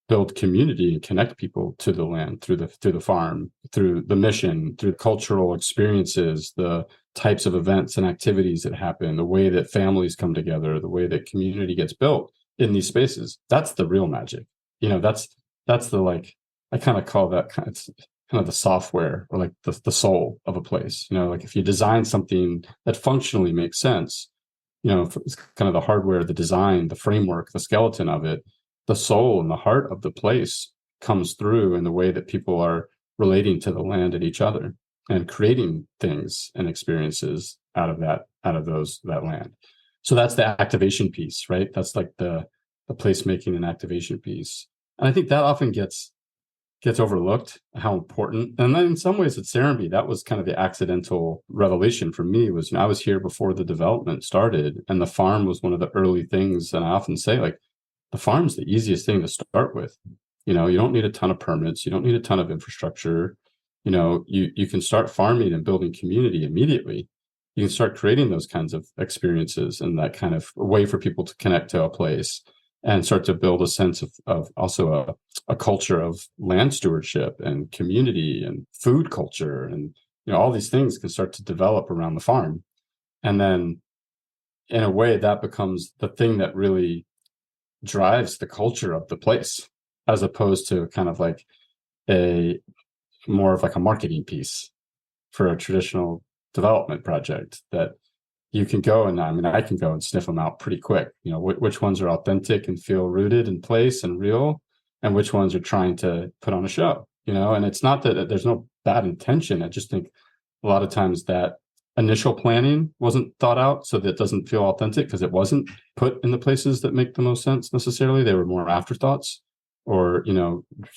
build community and connect people to the land through the farm, through the mission, through cultural experiences, the types of events and activities that happen, the way that families come together, the way that community gets built in these spaces. That's the real magic. That's the, like, I kind of call that kind of the software, or like the soul of a place. Like if you design something that functionally makes sense, it's kind of the hardware, the design, the framework, the skeleton of it. The soul and the heart of the place comes through in the way that people are relating to the land and each other, and creating things and experiences out of that land. So that's the activation piece, right? That's like the placemaking and activation piece. And I think that often gets overlooked, how important. And then in some ways at Serenbe, that was kind of the accidental revelation for me. Was, I was here before the development started, and the farm was one of the early things. And I often say, like, the farm's the easiest thing to start with. You don't need a ton of permits. You don't need a ton of infrastructure. You can start farming and building community immediately. You can start creating those kinds of experiences and that kind of way for people to connect to a place, and start to build a sense of also a culture of land stewardship and community and food culture. And, all these things can start to develop around the farm. And then in a way that becomes the thing that really drives the culture of the place, as opposed to kind of like a more of like a marketing piece for a traditional development project that you can go and, I mean, I can go and sniff them out pretty quick. Which ones are authentic and feel rooted in place and real, and which ones are trying to put on a show, and it's not that there's no bad intention. I just think a lot of times that initial planning wasn't thought out, so that it doesn't feel authentic, because it wasn't put in the places that make the most sense necessarily. They were more afterthoughts, or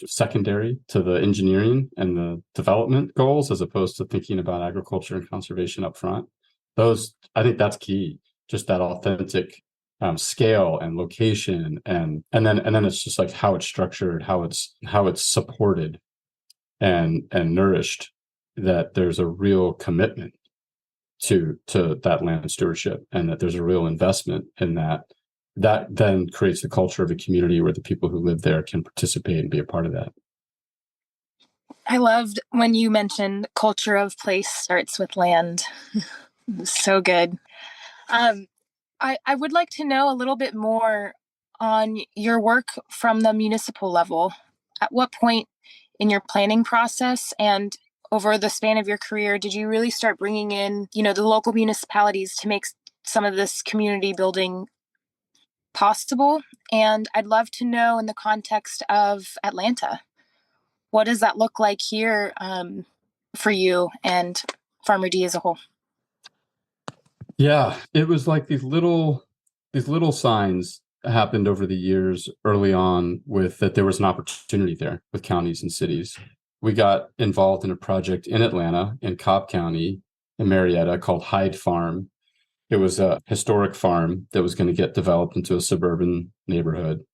secondary to the engineering and the development goals, as opposed to thinking about agriculture and conservation up front. I think that's key, just that authentic scale and location, and then it's just like how it's structured, how it's supported and nourished, that there's a real commitment to that land stewardship, and that there's a real investment in that then creates the culture of a community where the people who live there can participate and be a part of that. I loved when you mentioned culture of place starts with land. So good. I would like to know a little bit more on your work from the municipal level. At what point in your planning process and over the span of your career did you really start bringing in, the local municipalities to make some of this community building possible. And I'd love to know, in the context of Atlanta, what does that look like here for you and Farmer D as a whole? Yeah, it was like these little signs happened over the years early on with that there was an opportunity there with counties and cities. We got involved in a project in Atlanta, in Cobb County, in Marietta, called Hyde Farm. It was a historic farm that was going to get developed into a suburban neighborhood.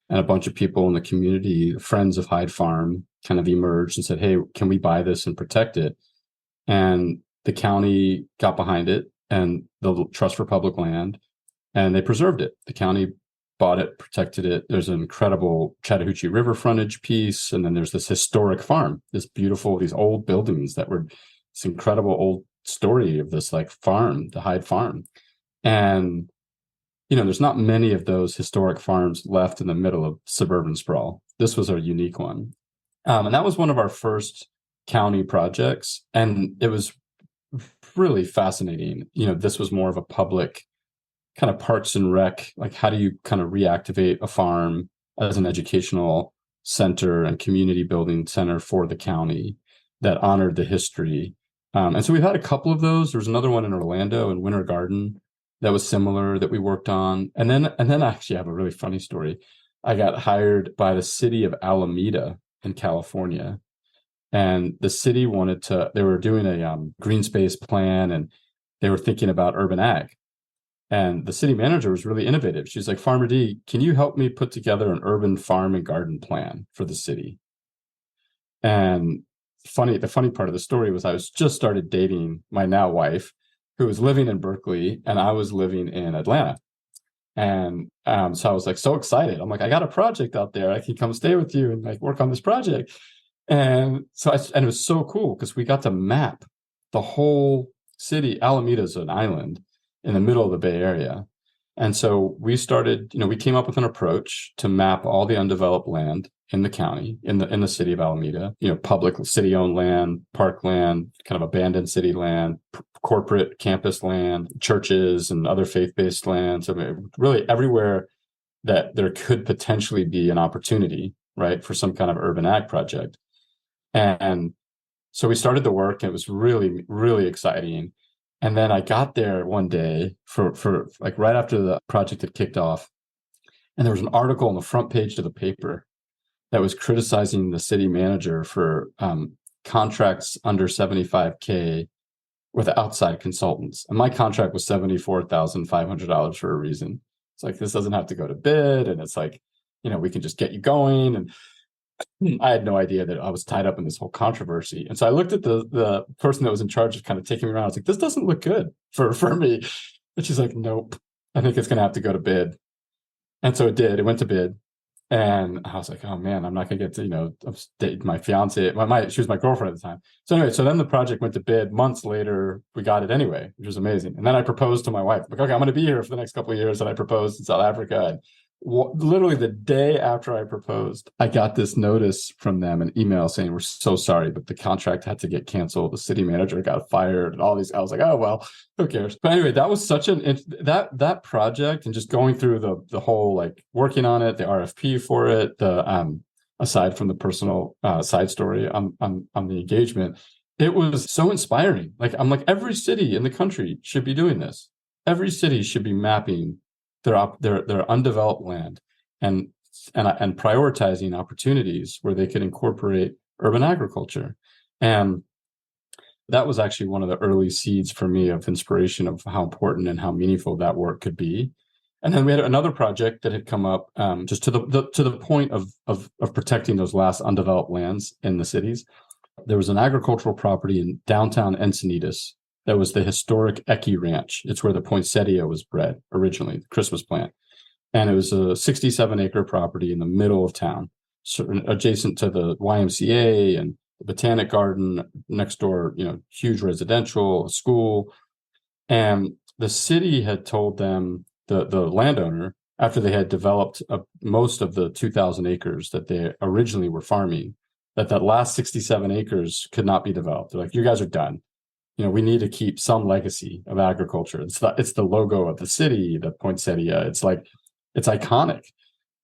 And a bunch of people in the community, friends of Hyde Farm, kind of emerged and said, hey, can we buy this and protect it? And the county got behind it, and the Trust for Public Land, and they preserved it. The county bought it, protected it. There's an incredible Chattahoochee River frontage piece, and then there's this historic farm, this beautiful, these old buildings that were this incredible old story of this like farm, the Hyde Farm. And there's not many of those historic farms left in the middle of suburban sprawl. This was a unique one. And that was one of our first county projects. And it was really fascinating. This was more of a public kind of parks and rec, like how do you kind of reactivate a farm as an educational center and community building center for the county that honored the history. And so we've had a couple of those. There was another one in Orlando in Winter Garden that was similar that we worked on. And then I actually have a really funny story. I got hired by the city of Alameda in California. And the city they were doing a green space plan, and they were thinking about urban ag. And the city manager was really innovative. She's like, Farmer D, can you help me put together an urban farm and garden plan for the city? And the funny part of the story was I was just started dating my now wife, who was living in Berkeley, and I was living in Atlanta. And so I was like so excited. I'm like, I got a project out there. I can come stay with you and like work on this project. And so and it was so cool because we got to map the whole city. Alameda is an island in the middle of the Bay Area. And so we started, we came up with an approach to map all the undeveloped land in the county, in the city of Alameda, public city-owned land, park land, kind of abandoned city land, corporate campus land, churches and other faith-based lands. I mean, really everywhere that there could potentially be an opportunity, right, for some kind of urban ag project. And so we started the work, and it was really, really exciting. And then I got there one day for like right after the project had kicked off, and there was an article on the front page of the paper that was criticizing the city manager for contracts under $75K with outside consultants. And my contract was $74,500 for a reason. It's like, this doesn't have to go to bid. And it's like, we can just get you going. And I had no idea that I was tied up in this whole controversy. And so I looked at the person that was in charge of kind of taking me around. I was like, this doesn't look good for me. And she's like, nope, I think it's going to have to go to bid. And so it did. It went to bid. And I was like, oh man, I'm not going to get to, my fiance, she was my girlfriend at the time. So anyway, so then the project went to bid. Months later, we got it anyway, which was amazing. And then I proposed to my wife, like, okay, I'm going to be here for the next couple of years. And I proposed in South Africa. And literally the day after I proposed, I got this notice from them, an email saying, we're so sorry, but the contract had to get canceled. The city manager got fired and all these. I was like, oh, well, who cares? But anyway, that was such that project, and just going through the whole, like working on it, the RFP for it, the aside from the personal side story on the engagement, it was so inspiring. Like, I'm like, every city in the country should be doing this. Every city should be mapping their undeveloped land and prioritizing opportunities where they could incorporate urban agriculture. And that was actually one of the early seeds for me of inspiration of how important and how meaningful that work could be. And then we had another project that had come up just to the point of protecting those last undeveloped lands in the cities. There was an agricultural property in downtown Encinitas that was the historic a.k.a. Ranch. It's where the poinsettia was bred originally, the Christmas plant. And it was a 67-acre property in the middle of town, adjacent to the YMCA and the Botanic Garden next door, huge residential, school. And the city had told them, the landowner, after they had developed most of the 2,000 acres that they originally were farming, that last 67 acres could not be developed. They're like, you guys are done. We need to keep some legacy of agriculture. It's the logo of the city, the poinsettia. It's iconic.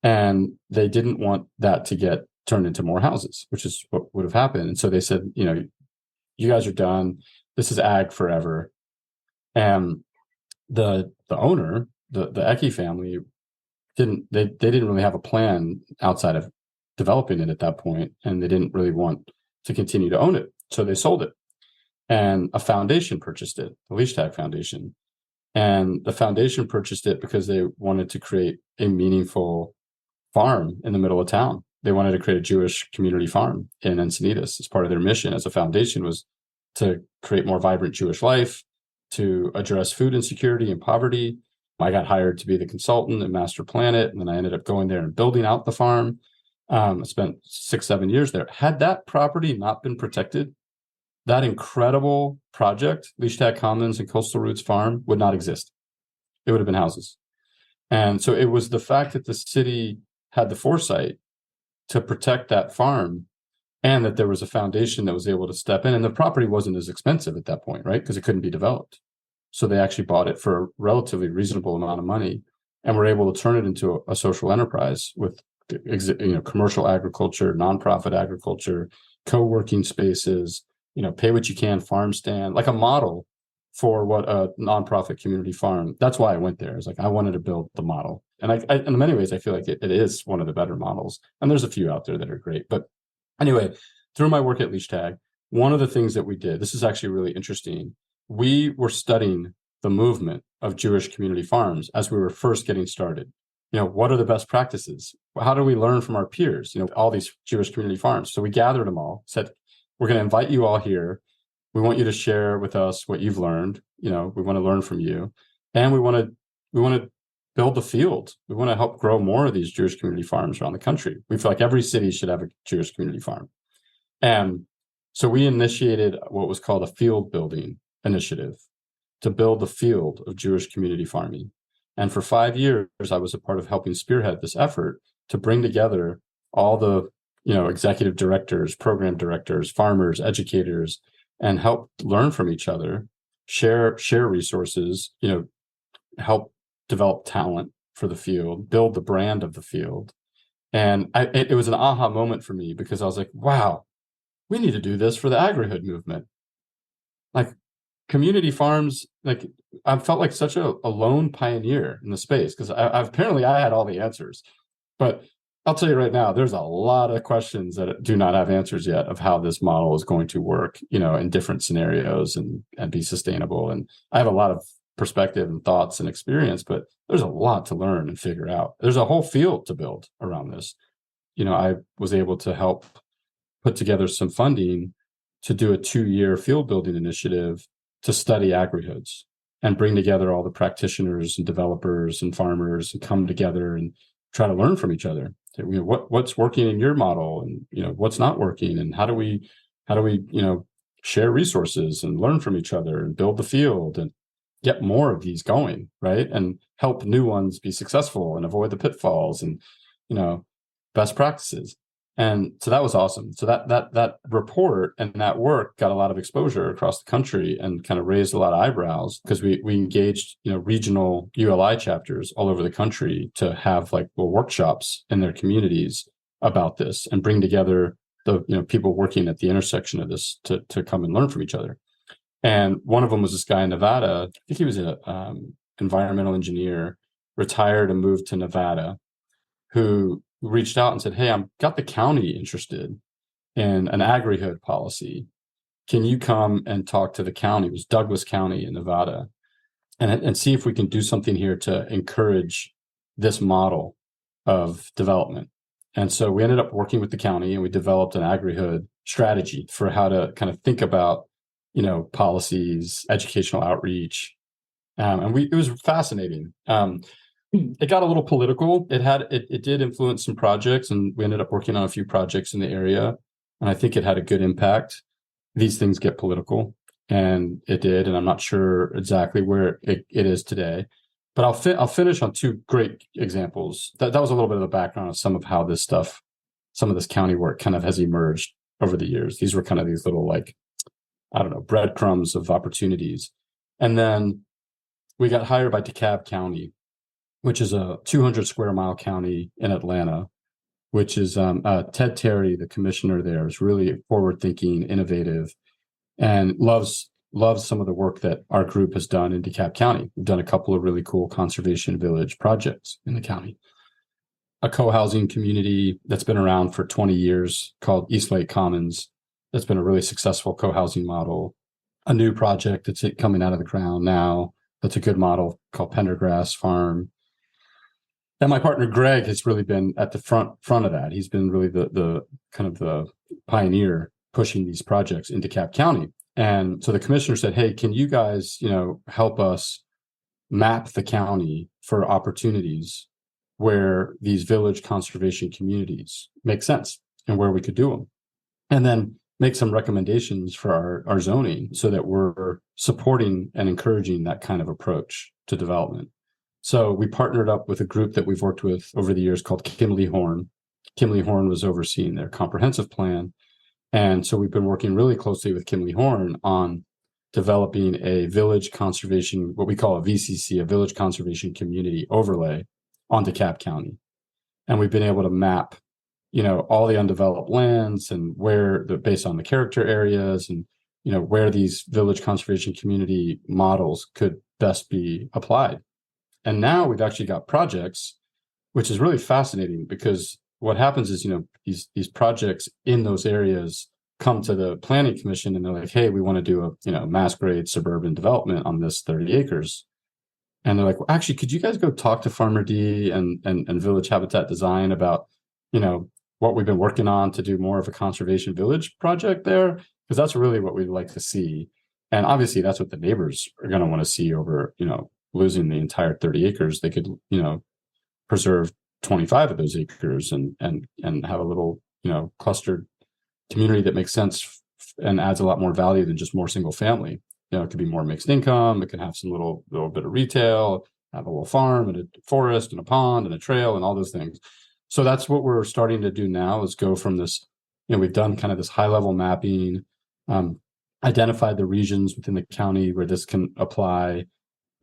And they didn't want that to get turned into more houses, which is what would have happened. And so they said, you guys are done. This is ag forever. And the owner, the a.k.a. family, didn't really have a plan outside of developing it at that point, and they didn't really want to continue to own it. So they sold it. And a foundation purchased it, the Latitude Foundation. And the foundation purchased it because they wanted to create a meaningful farm in the middle of town. They wanted to create a Jewish community farm in Encinitas as part of their mission as a foundation, was to create more vibrant Jewish life, to address food insecurity and poverty. I got hired to be the consultant and master plan it, and then I ended up going there and building out the farm. I spent 6-7 years there. Had that property not been protected, that incredible project, Latitude Commons and Coastal Roots Farm, would not exist. It would have been houses. And so it was the fact that the city had the foresight to protect that farm, and that there was a foundation that was able to step in, and the property wasn't as expensive at that point, right? Because it couldn't be developed. So they actually bought it for a relatively reasonable amount of money, and were able to turn it into a social enterprise with commercial agriculture, nonprofit agriculture, co-working spaces, pay what you can, farm stand, like a model for what a nonprofit community farm. That's why I went there. It's like I wanted to build the model, and I in many ways I feel like it is one of the better models. And there's a few out there that are great, but anyway, through my work at Latitude, one of the things that we did, this is actually really interesting. We were studying the movement of Jewish community farms as we were first getting started. What are the best practices? How do we learn from our peers? All these Jewish community farms. So we gathered them all, said, we're going to invite you all here. We want you to share with us what you've learned. We want to learn from you, and we want to build the field. We want to help grow more of these Jewish community farms around the country. We feel like every city should have a Jewish community farm. And so we initiated what was called a field building initiative to build the field of Jewish community farming. And for 5 years, I was a part of helping spearhead this effort to bring together all the, executive directors, program directors, farmers, educators, and help learn from each other, share resources, help develop talent for the field, build the brand of the field. And it was an aha moment for me, because I was like, wow, we need to do this for the Agrihood movement. Like community farms, like I felt like such a lone pioneer in the space, because apparently I had all the answers. But I'll tell you right now, there's a lot of questions that do not have answers yet of how this model is going to work, in different scenarios and be sustainable. And I have a lot of perspective and thoughts and experience, but there's a lot to learn and figure out. There's a whole field to build around this. I was able to help put together some funding to do a 2-year field building initiative to study Agrihoods and bring together all the practitioners and developers and farmers and come together and try to learn from each other. What's working in your model, and what's not working, and how do we share resources and learn from each other and build the field and get more of these going, right? And help new ones be successful and avoid the pitfalls and best practices. And so that was awesome. So that report and that work got a lot of exposure across the country and kind of raised a lot of eyebrows, because we engaged regional ULI chapters all over the country to have workshops in their communities about this and bring together the people working at the intersection of this to come and learn from each other. And one of them was this guy in Nevada. I think he was an environmental engineer, retired and moved to Nevada, who reached out and said, hey, I've got the county interested in an Agrihood policy. Can you come and talk to the county? It was Douglas County in Nevada, and see if we can do something here to encourage this model of development. And so we ended up working with the county, and we developed an Agrihood strategy for how to kind of think about, policies, educational outreach. And it was fascinating. It got a little political. It did influence some projects, and we ended up working on a few projects in the area. And I think it had a good impact. These things get political, and it did. And I'm not sure exactly where it is today, but I'll finish on 2 great examples. That was a little bit of the background of some of how this stuff, some of this county work kind of has emerged over the years. These were kind of these little breadcrumbs of opportunities. And then we got hired by DeKalb County which is a 200 square mile county in Atlanta, which is Ted Terry, the commissioner there, is really forward thinking, innovative, and loves some of the work that our group has done in DeKalb County. We've done a couple of really cool conservation village projects in the county. A co-housing community that's been around for 20 years called East Lake Commons. That's been a really successful co-housing model. A new project that's coming out of the ground now that's a good model called Pendergrass Farm. And my partner Greg has really been at the front of that. He's been really the kind of the pioneer pushing these projects into DeKalb County. And so the commissioner said, hey, can you guys, help us map the county for opportunities where these village conservation communities make sense and where we could do them? And then make some recommendations for our zoning so that we're supporting and encouraging that kind of approach to development. So we partnered up with a group that we've worked with over the years called Kimley Horn. Kimley Horn was overseeing their comprehensive plan. And so we've been working really closely with Kimley Horn on developing a village conservation, what we call a VCC, a village conservation community overlay on DeKalb County. And we've been able to map, all the undeveloped lands and based on the character areas and, where these village conservation community models could best be applied. And now we've actually got projects, which is really fascinating because what happens is, these projects in those areas come to the planning commission and they're like, hey, we want to do a, mass grade suburban development on this 30 acres. And they're like, well, actually, could you guys go talk to Farmer D and Village Habitat Design about, what we've been working on to do more of a conservation village project there? Because that's really what we'd like to see. And obviously that's what the neighbors are going to want to see over, losing the entire 30 acres. They could, preserve 25 of those acres and have a little, clustered community that makes sense and adds a lot more value than just more single family. It could be more mixed income. It can have some little bit of retail, have a little farm and a forest and a pond and a trail and all those things. So that's what we're starting to do now is go from this, we've done kind of this high level mapping, identified the regions within the county where this can apply,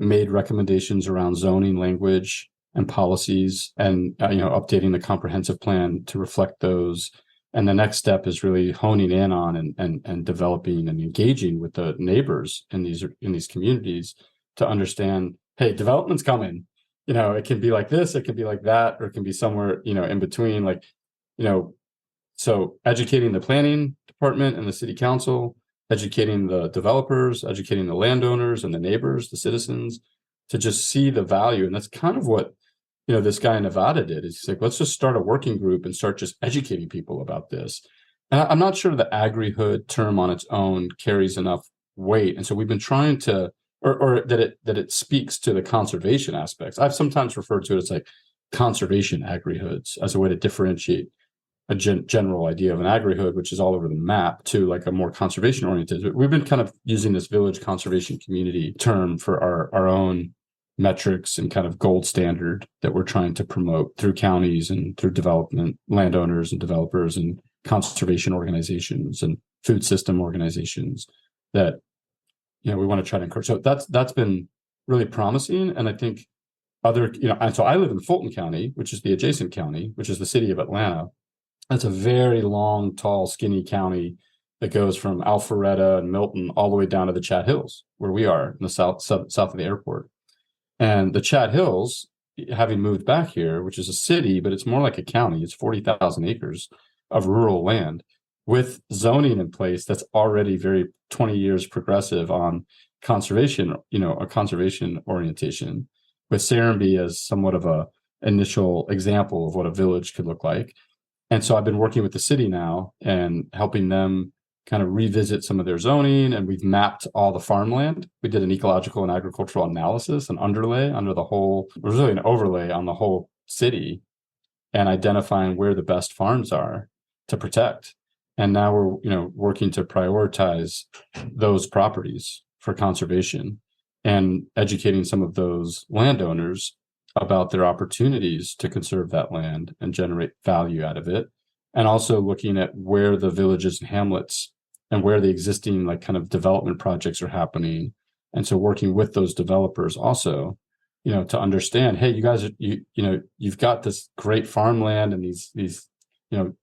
made recommendations around zoning language and policies and, updating the comprehensive plan to reflect those. And the next step is really honing in on and developing and engaging with the neighbors in these communities to understand, hey, development's coming. It can be like this, it can be like that, or it can be somewhere, in between, so educating the planning department and the city council, educating the developers, educating the landowners and the neighbors, the citizens, to just see the value. And that's kind of what, this guy in Nevada did. Is he's like, let's just start a working group and start just educating people about this. And I'm not sure the Agrihood term on its own carries enough weight. And so we've been trying to, or that it speaks to the conservation aspects. I've sometimes referred to it as like conservation Agrihoods as a way to differentiate a general idea of an Agrihood, which is all over the map, to like a more conservation oriented. We've been kind of using this village conservation community term for our own metrics and kind of gold standard that we're trying to promote through counties and through development, landowners and developers and conservation organizations and food system organizations that, we want to try to encourage. So that's been really promising. And I think and so I live in Fulton County, which is the adjacent county, which is the city of Atlanta. That's a very long, tall, skinny county that goes from Alpharetta and Milton all the way down to the Chat Hills, where we are in the south of the airport. And the Chat Hills, having moved back here, which is a city, but it's more like a county, it's 40,000 acres of rural land with zoning in place that's already very 20 years progressive on conservation, a conservation orientation, with Serenbe as somewhat of a initial example of what a village could look like. And so I've been working with the city now and helping them kind of revisit some of their zoning. And we've mapped all the farmland. We did an ecological and agricultural analysis, an underlay under the whole, it was really an overlay on the whole city, and identifying where the best farms are to protect. And now we're, working to prioritize those properties for conservation and educating some of those landowners about their opportunities to conserve that land and generate value out of it. And also looking at where the villages and hamlets and where the existing kind of development projects are happening. And so working with those developers also to understand, hey, you guys, you've got this great farmland and these,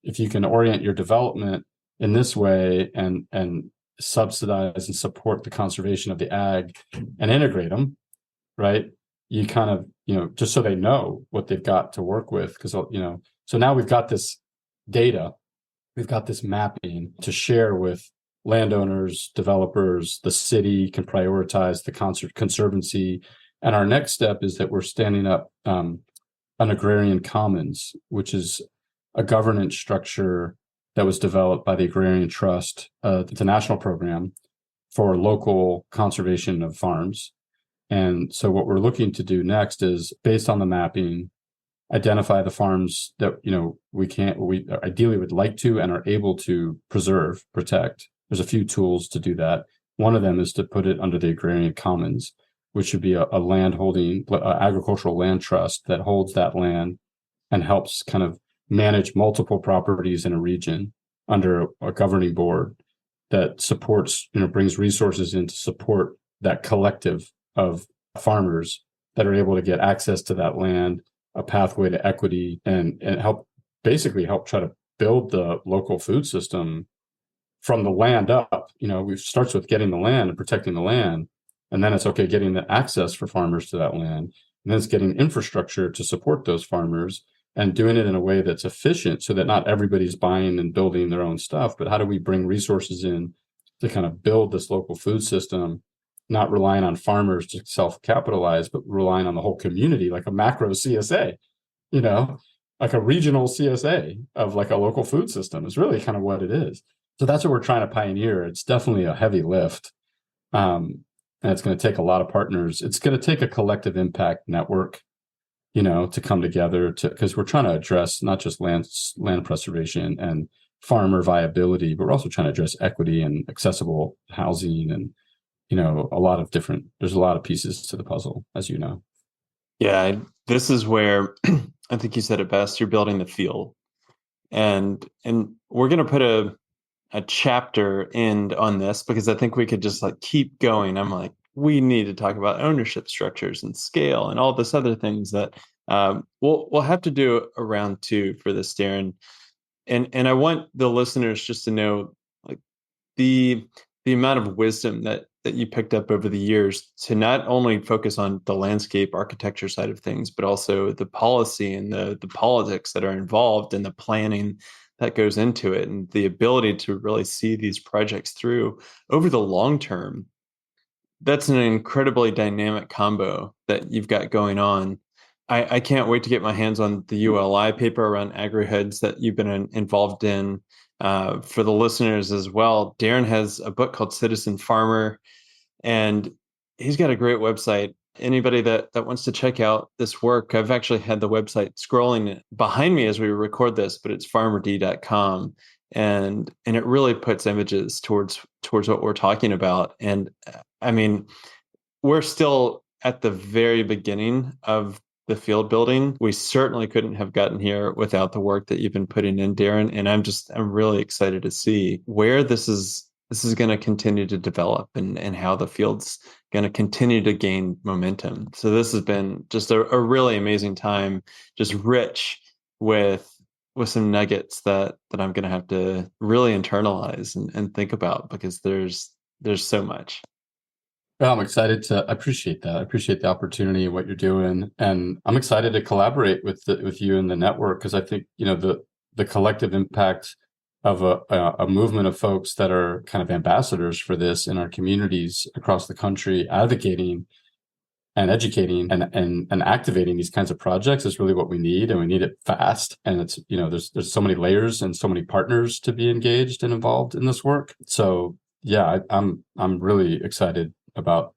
if you can orient your development in this way and subsidize and support the conservation of the ag and integrate them, right? You kind of, just so they know what they've got to work with. Because, so now we've got this data, we've got this mapping to share with landowners, developers, the city can prioritize the conservancy. And our next step is that we're standing up an agrarian commons, which is a governance structure that was developed by the Agrarian Trust. It's a national program for local conservation of farms. And so what we're looking to do next is, based on the mapping, identify the farms that we ideally would like to and are able to preserve, protect. There's a few tools to do that. One of them is to put it under the Agrarian Commons, which should be a land holding, agricultural land trust that holds that land and helps kind of manage multiple properties in a region under a governing board that supports, brings resources in to support that collective of farmers that are able to get access to that land, a pathway to equity, and help try to build the local food system from the land up. It starts with getting the land and protecting the land, and then it's okay getting the access for farmers to that land, and then it's getting infrastructure to support those farmers and doing it in a way that's efficient so that not everybody's buying and building their own stuff, but how do we bring resources in to kind of build this local food system, not relying on farmers to self-capitalize, but relying on the whole community, like a macro CSA, like a regional CSA of like a local food system is really kind of what it is. So that's what we're trying to pioneer. It's definitely a heavy lift. And it's going to take a lot of partners. It's going to take a collective impact network, to come together because we're trying to address not just land preservation and farmer viability, but we're also trying to address equity and accessible housing and, there's a lot of pieces to the puzzle, as you know. Yeah, this is where I think you said it best. You're building the field, and we're going to put a chapter end on this because I think we could just like keep going. I'm like, we need to talk about ownership structures and scale and all this other things that we'll have to do a round two for this, Daron. And I want the listeners just to know like the amount of wisdom that you picked up over the years to not only focus on the landscape architecture side of things, but also the policy and the politics that are involved and the planning that goes into it and the ability to really see these projects through over the long term. That's an incredibly dynamic combo that you've got going on. I can't wait to get my hands on the ULI paper around Agrihoods that you've been involved in. For the listeners as well, Daron has a book called Citizen Farmer, and he's got a great website. Anybody that wants to check out this work, I've actually had the website scrolling behind me as we record this, but it's farmerd.com. And it really puts images towards what we're talking about. And I mean, we're still at the very beginning of the field building. We certainly couldn't have gotten here without the work that you've been putting in, Daron. And I'm really excited to see where this is going to continue to develop and how the field's going to continue to gain momentum. So this has been just a really amazing time, just rich with some nuggets that I'm going to have to really internalize and think about because there's so much. Well, I'm excited I appreciate that. I appreciate the opportunity and what you're doing. And I'm excited to collaborate with you and the network because I think, the collective impact of a movement of folks that are kind of ambassadors for this in our communities across the country, advocating and educating and activating these kinds of projects is really what we need, and we need it fast. And it's, there's so many layers and so many partners to be engaged and involved in this work. So yeah, I'm really excited about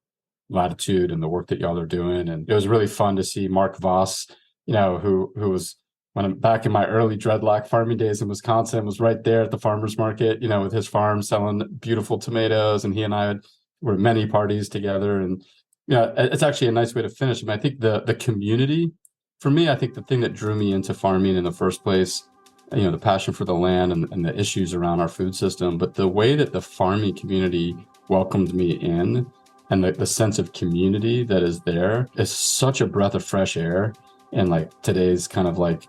Latitude and the work that y'all are doing. And it was really fun to see Mark Voss, who was, when I'm back in my early dreadlock farming days in Wisconsin, was right there at the farmer's market, with his farm selling beautiful tomatoes. And he and I were at many parties together. And it's actually a nice way to finish. I mean, I think the community, for me, I think the thing that drew me into farming in the first place, the passion for the land and the issues around our food system, but the way that the farming community welcomed me in and the sense of community that is there is such a breath of fresh air in like today's kind of like,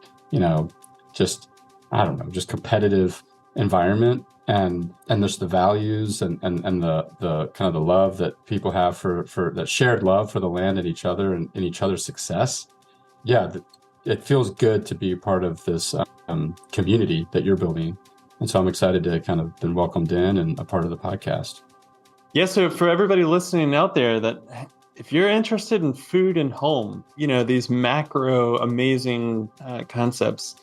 just, I don't know, just competitive environment. And there's the values and the kind of the love that people have for that shared love for the land and each other and in each other's success. Yeah, it feels good to be part of this community that you're building. And so I'm excited to kind of been welcomed in and a part of the podcast. Yeah, so for everybody listening out there, that if you're interested in food and home, these macro amazing concepts,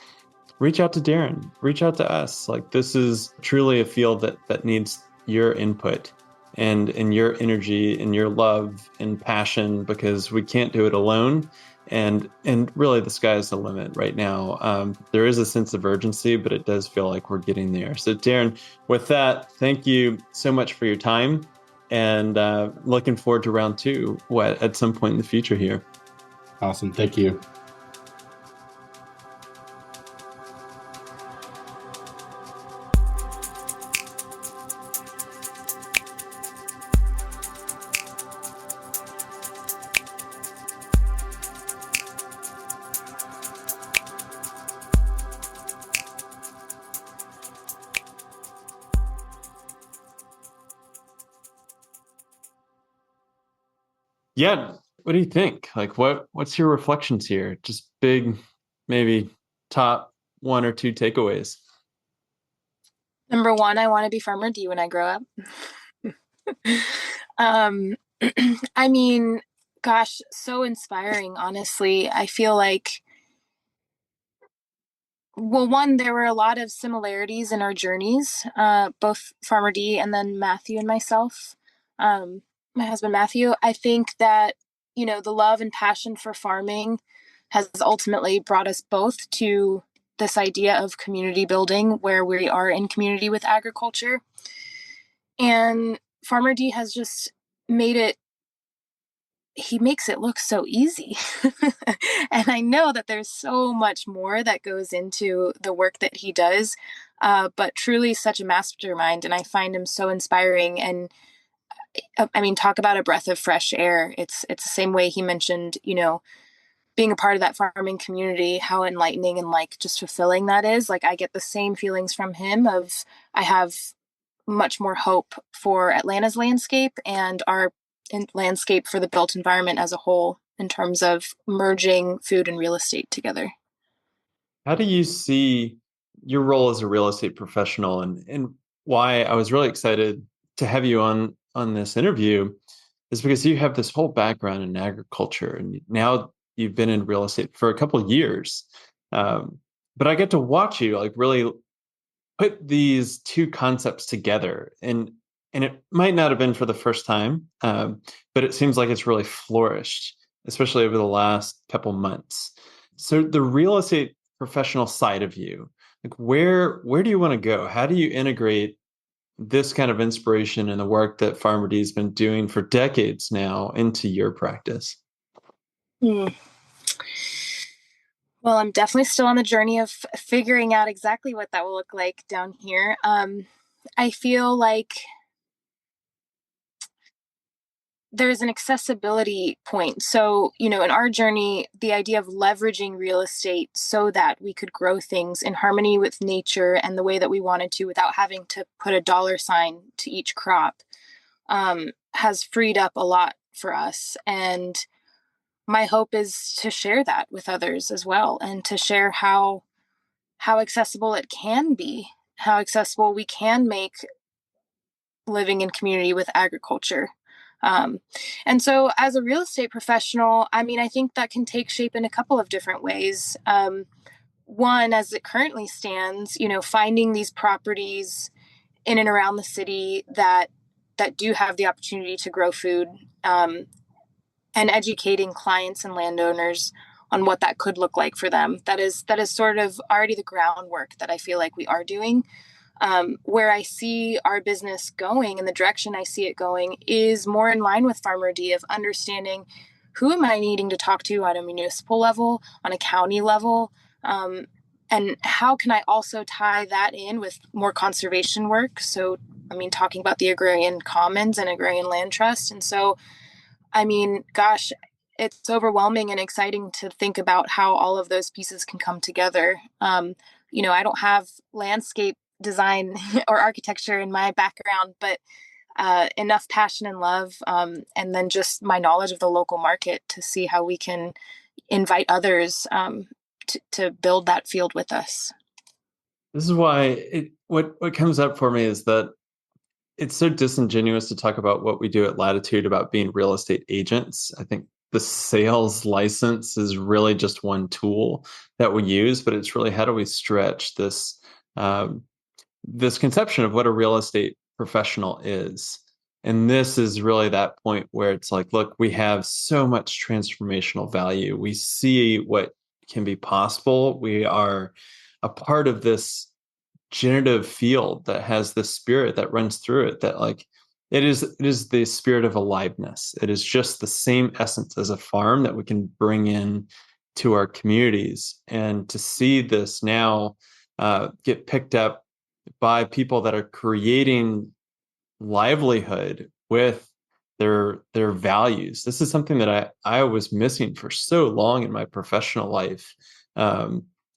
reach out to Daron, reach out to us. Like, this is truly a field that needs your input and your energy and your love and passion, because we can't do it alone. And really, the sky is the limit right now. There is a sense of urgency, but it does feel like we're getting there. So Daron, with that, thank you so much for your time. And looking forward to round 2 at some point in the future here. Awesome. Thank you. Yeah. What do you think? Like, what's your reflections here? Just big, maybe top 1 or 2 takeaways. Number 1, I want to be Farmer D when I grow up. I mean, gosh, so inspiring, honestly. I feel like, well, 1, there were a lot of similarities in our journeys, both Farmer D and then Matthew and myself, my husband Matthew. I think that, the love and passion for farming has ultimately brought us both to this idea of community building, where we are in community with agriculture. And Farmer D has just he makes it look so easy. And I know that there's so much more that goes into the work that he does, but truly such a mastermind. And I find him so inspiring. And I mean, talk about a breath of fresh air. It's the same way he mentioned, being a part of that farming community, how enlightening and like just fulfilling that is. Like, I get the same feelings from him of, I have much more hope for Atlanta's landscape and our landscape for the built environment as a whole in terms of merging food and real estate together. How do you see your role as a real estate professional, and why I was really excited to have you on this interview is because you have this whole background in agriculture, and now you've been in real estate for a couple of years. But I get to watch you like really put these 2 concepts together, and it might not have been for the first time, but it seems like it's really flourished, especially over the last couple months. So the real estate professional side of you, like, where do you want to go? How do you integrate this kind of inspiration and the work that Farmer D has been doing for decades now into your practice? Well, I'm definitely still on the journey of figuring out exactly what that will look like down here. I feel like there's an accessibility point. So, in our journey, the idea of leveraging real estate so that we could grow things in harmony with nature and the way that we wanted to without having to put a dollar sign to each crop has freed up a lot for us. And my hope is to share that with others as well, and to share how accessible it can be, how accessible we can make living in community with agriculture. And so as a real estate professional, I mean, I think that can take shape in a couple of different ways. One, as it currently stands, finding these properties in and around the city that do have the opportunity to grow food, and educating clients and landowners on what that could look like for them. That is sort of already the groundwork that I feel like we are doing. Where I see our business going and the direction I see it going is more in line with Farmer D, of understanding who am I needing to talk to at a municipal level, on a county level, And how can I also tie that in with more conservation work? So, I mean, talking about the agrarian commons and agrarian land trust. And so, I mean, gosh, it's overwhelming and exciting to think about how all of those pieces can come together. I don't have landscape design or architecture in my background, but enough passion and love, and then just my knowledge of the local market to see how we can invite others to build that field with us. This is why what comes up for me is that it's so disingenuous to talk about what we do at Latitude about being real estate agents. I think the sales license is really just one tool that we use, but it's really how do we stretch this conception of what a real estate professional is. And this is really that point where it's like, look, we have so much transformational value. We see what can be possible. We are a part of this generative field that has this spirit that runs through it, that like it is the spirit of aliveness. It is just the same essence as a farm that we can bring in to our communities. And to see this now get picked up by people that are creating livelihood with their values. This is something that I was missing for so long in my professional life.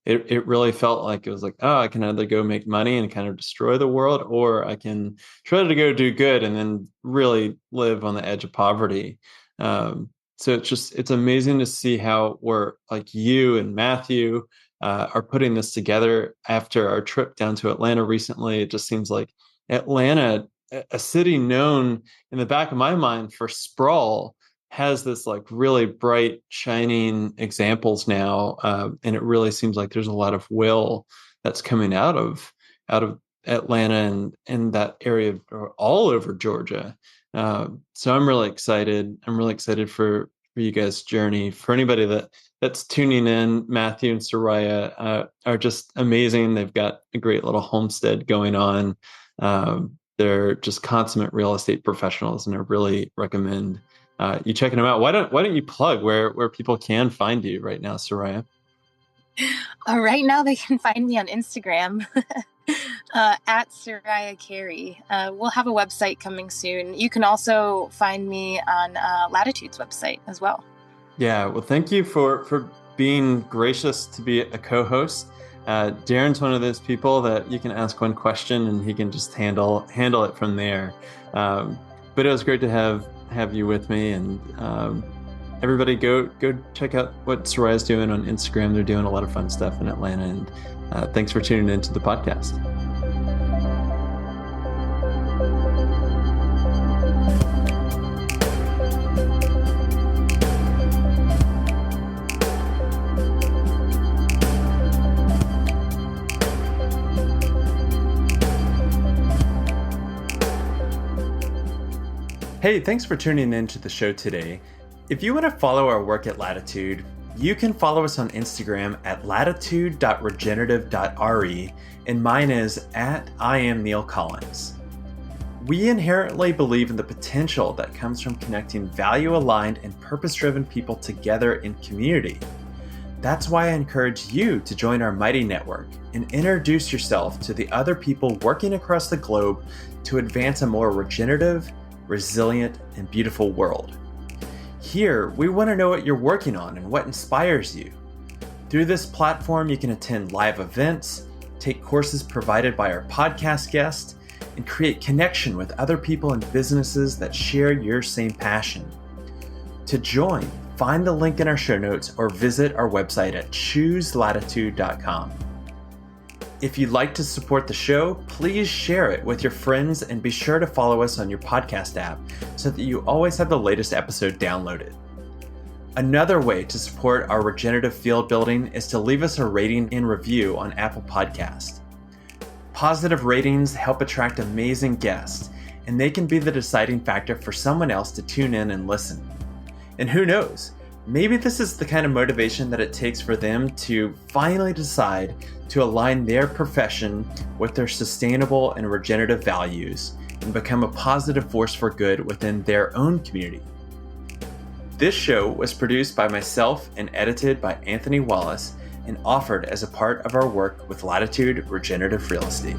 It really felt like it was like, oh, I can either go make money and kind of destroy the world, or I can try to go do good and then really live on the edge of poverty. So it's amazing to see how we're like you and Matthew are putting this together after our trip down to Atlanta recently. It just seems like Atlanta, a city known in the back of my mind for sprawl, has this like really bright, shining examples now, and it really seems like there's a lot of will that's coming out of Atlanta and that area all over Georgia. So I'm really excited. I'm really excited for you guys' journey. For anybody that's tuning in, Matthew and Soraya are just amazing. They've got a great little homestead going on. They're just consummate real estate professionals, and I really recommend you checking them out. Why don't you plug where people can find you right now, Soraya? Right now they can find me on Instagram at Soraya Carey. We'll have a website coming soon. You can also find me on Latitude's website as well. Yeah, well, thank you for being gracious to be a co-host. Daron's one of those people that you can ask one question and he can just handle it from there. But it was great to have you with me, and everybody go check out what Soraya's doing on Instagram. They're doing a lot of fun stuff in Atlanta, and thanks for tuning into the podcast. Hey, thanks for tuning in to the show today. If you want to follow our work at Latitude, you can follow us on Instagram at latitude.regenerative.re, and mine is at I am Neil Collins. We inherently believe in the potential that comes from connecting value-aligned and purpose-driven people together in community. That's why I encourage you to join our mighty network and introduce yourself to the other people working across the globe to advance a more regenerative, resilient, and beautiful world. Here, we want to know what you're working on and what inspires you. Through this platform, you can attend live events, take courses provided by our podcast guests, and create connection with other people and businesses that share your same passion. To join, find the link in our show notes or visit our website at chooselatitude.com. If you'd like to support the show, please share it with your friends and be sure to follow us on your podcast app so that you always have the latest episode downloaded. Another way to support our regenerative field building is to leave us a rating and review on Apple Podcasts. Positive ratings help attract amazing guests, and they can be the deciding factor for someone else to tune in and listen. And who knows? Maybe this is the kind of motivation that it takes for them to finally decide to align their profession with their sustainable and regenerative values and become a positive force for good within their own community. This show was produced by myself and edited by Anthony Wallace, and offered as a part of our work with Latitude Regenerative Real Estate.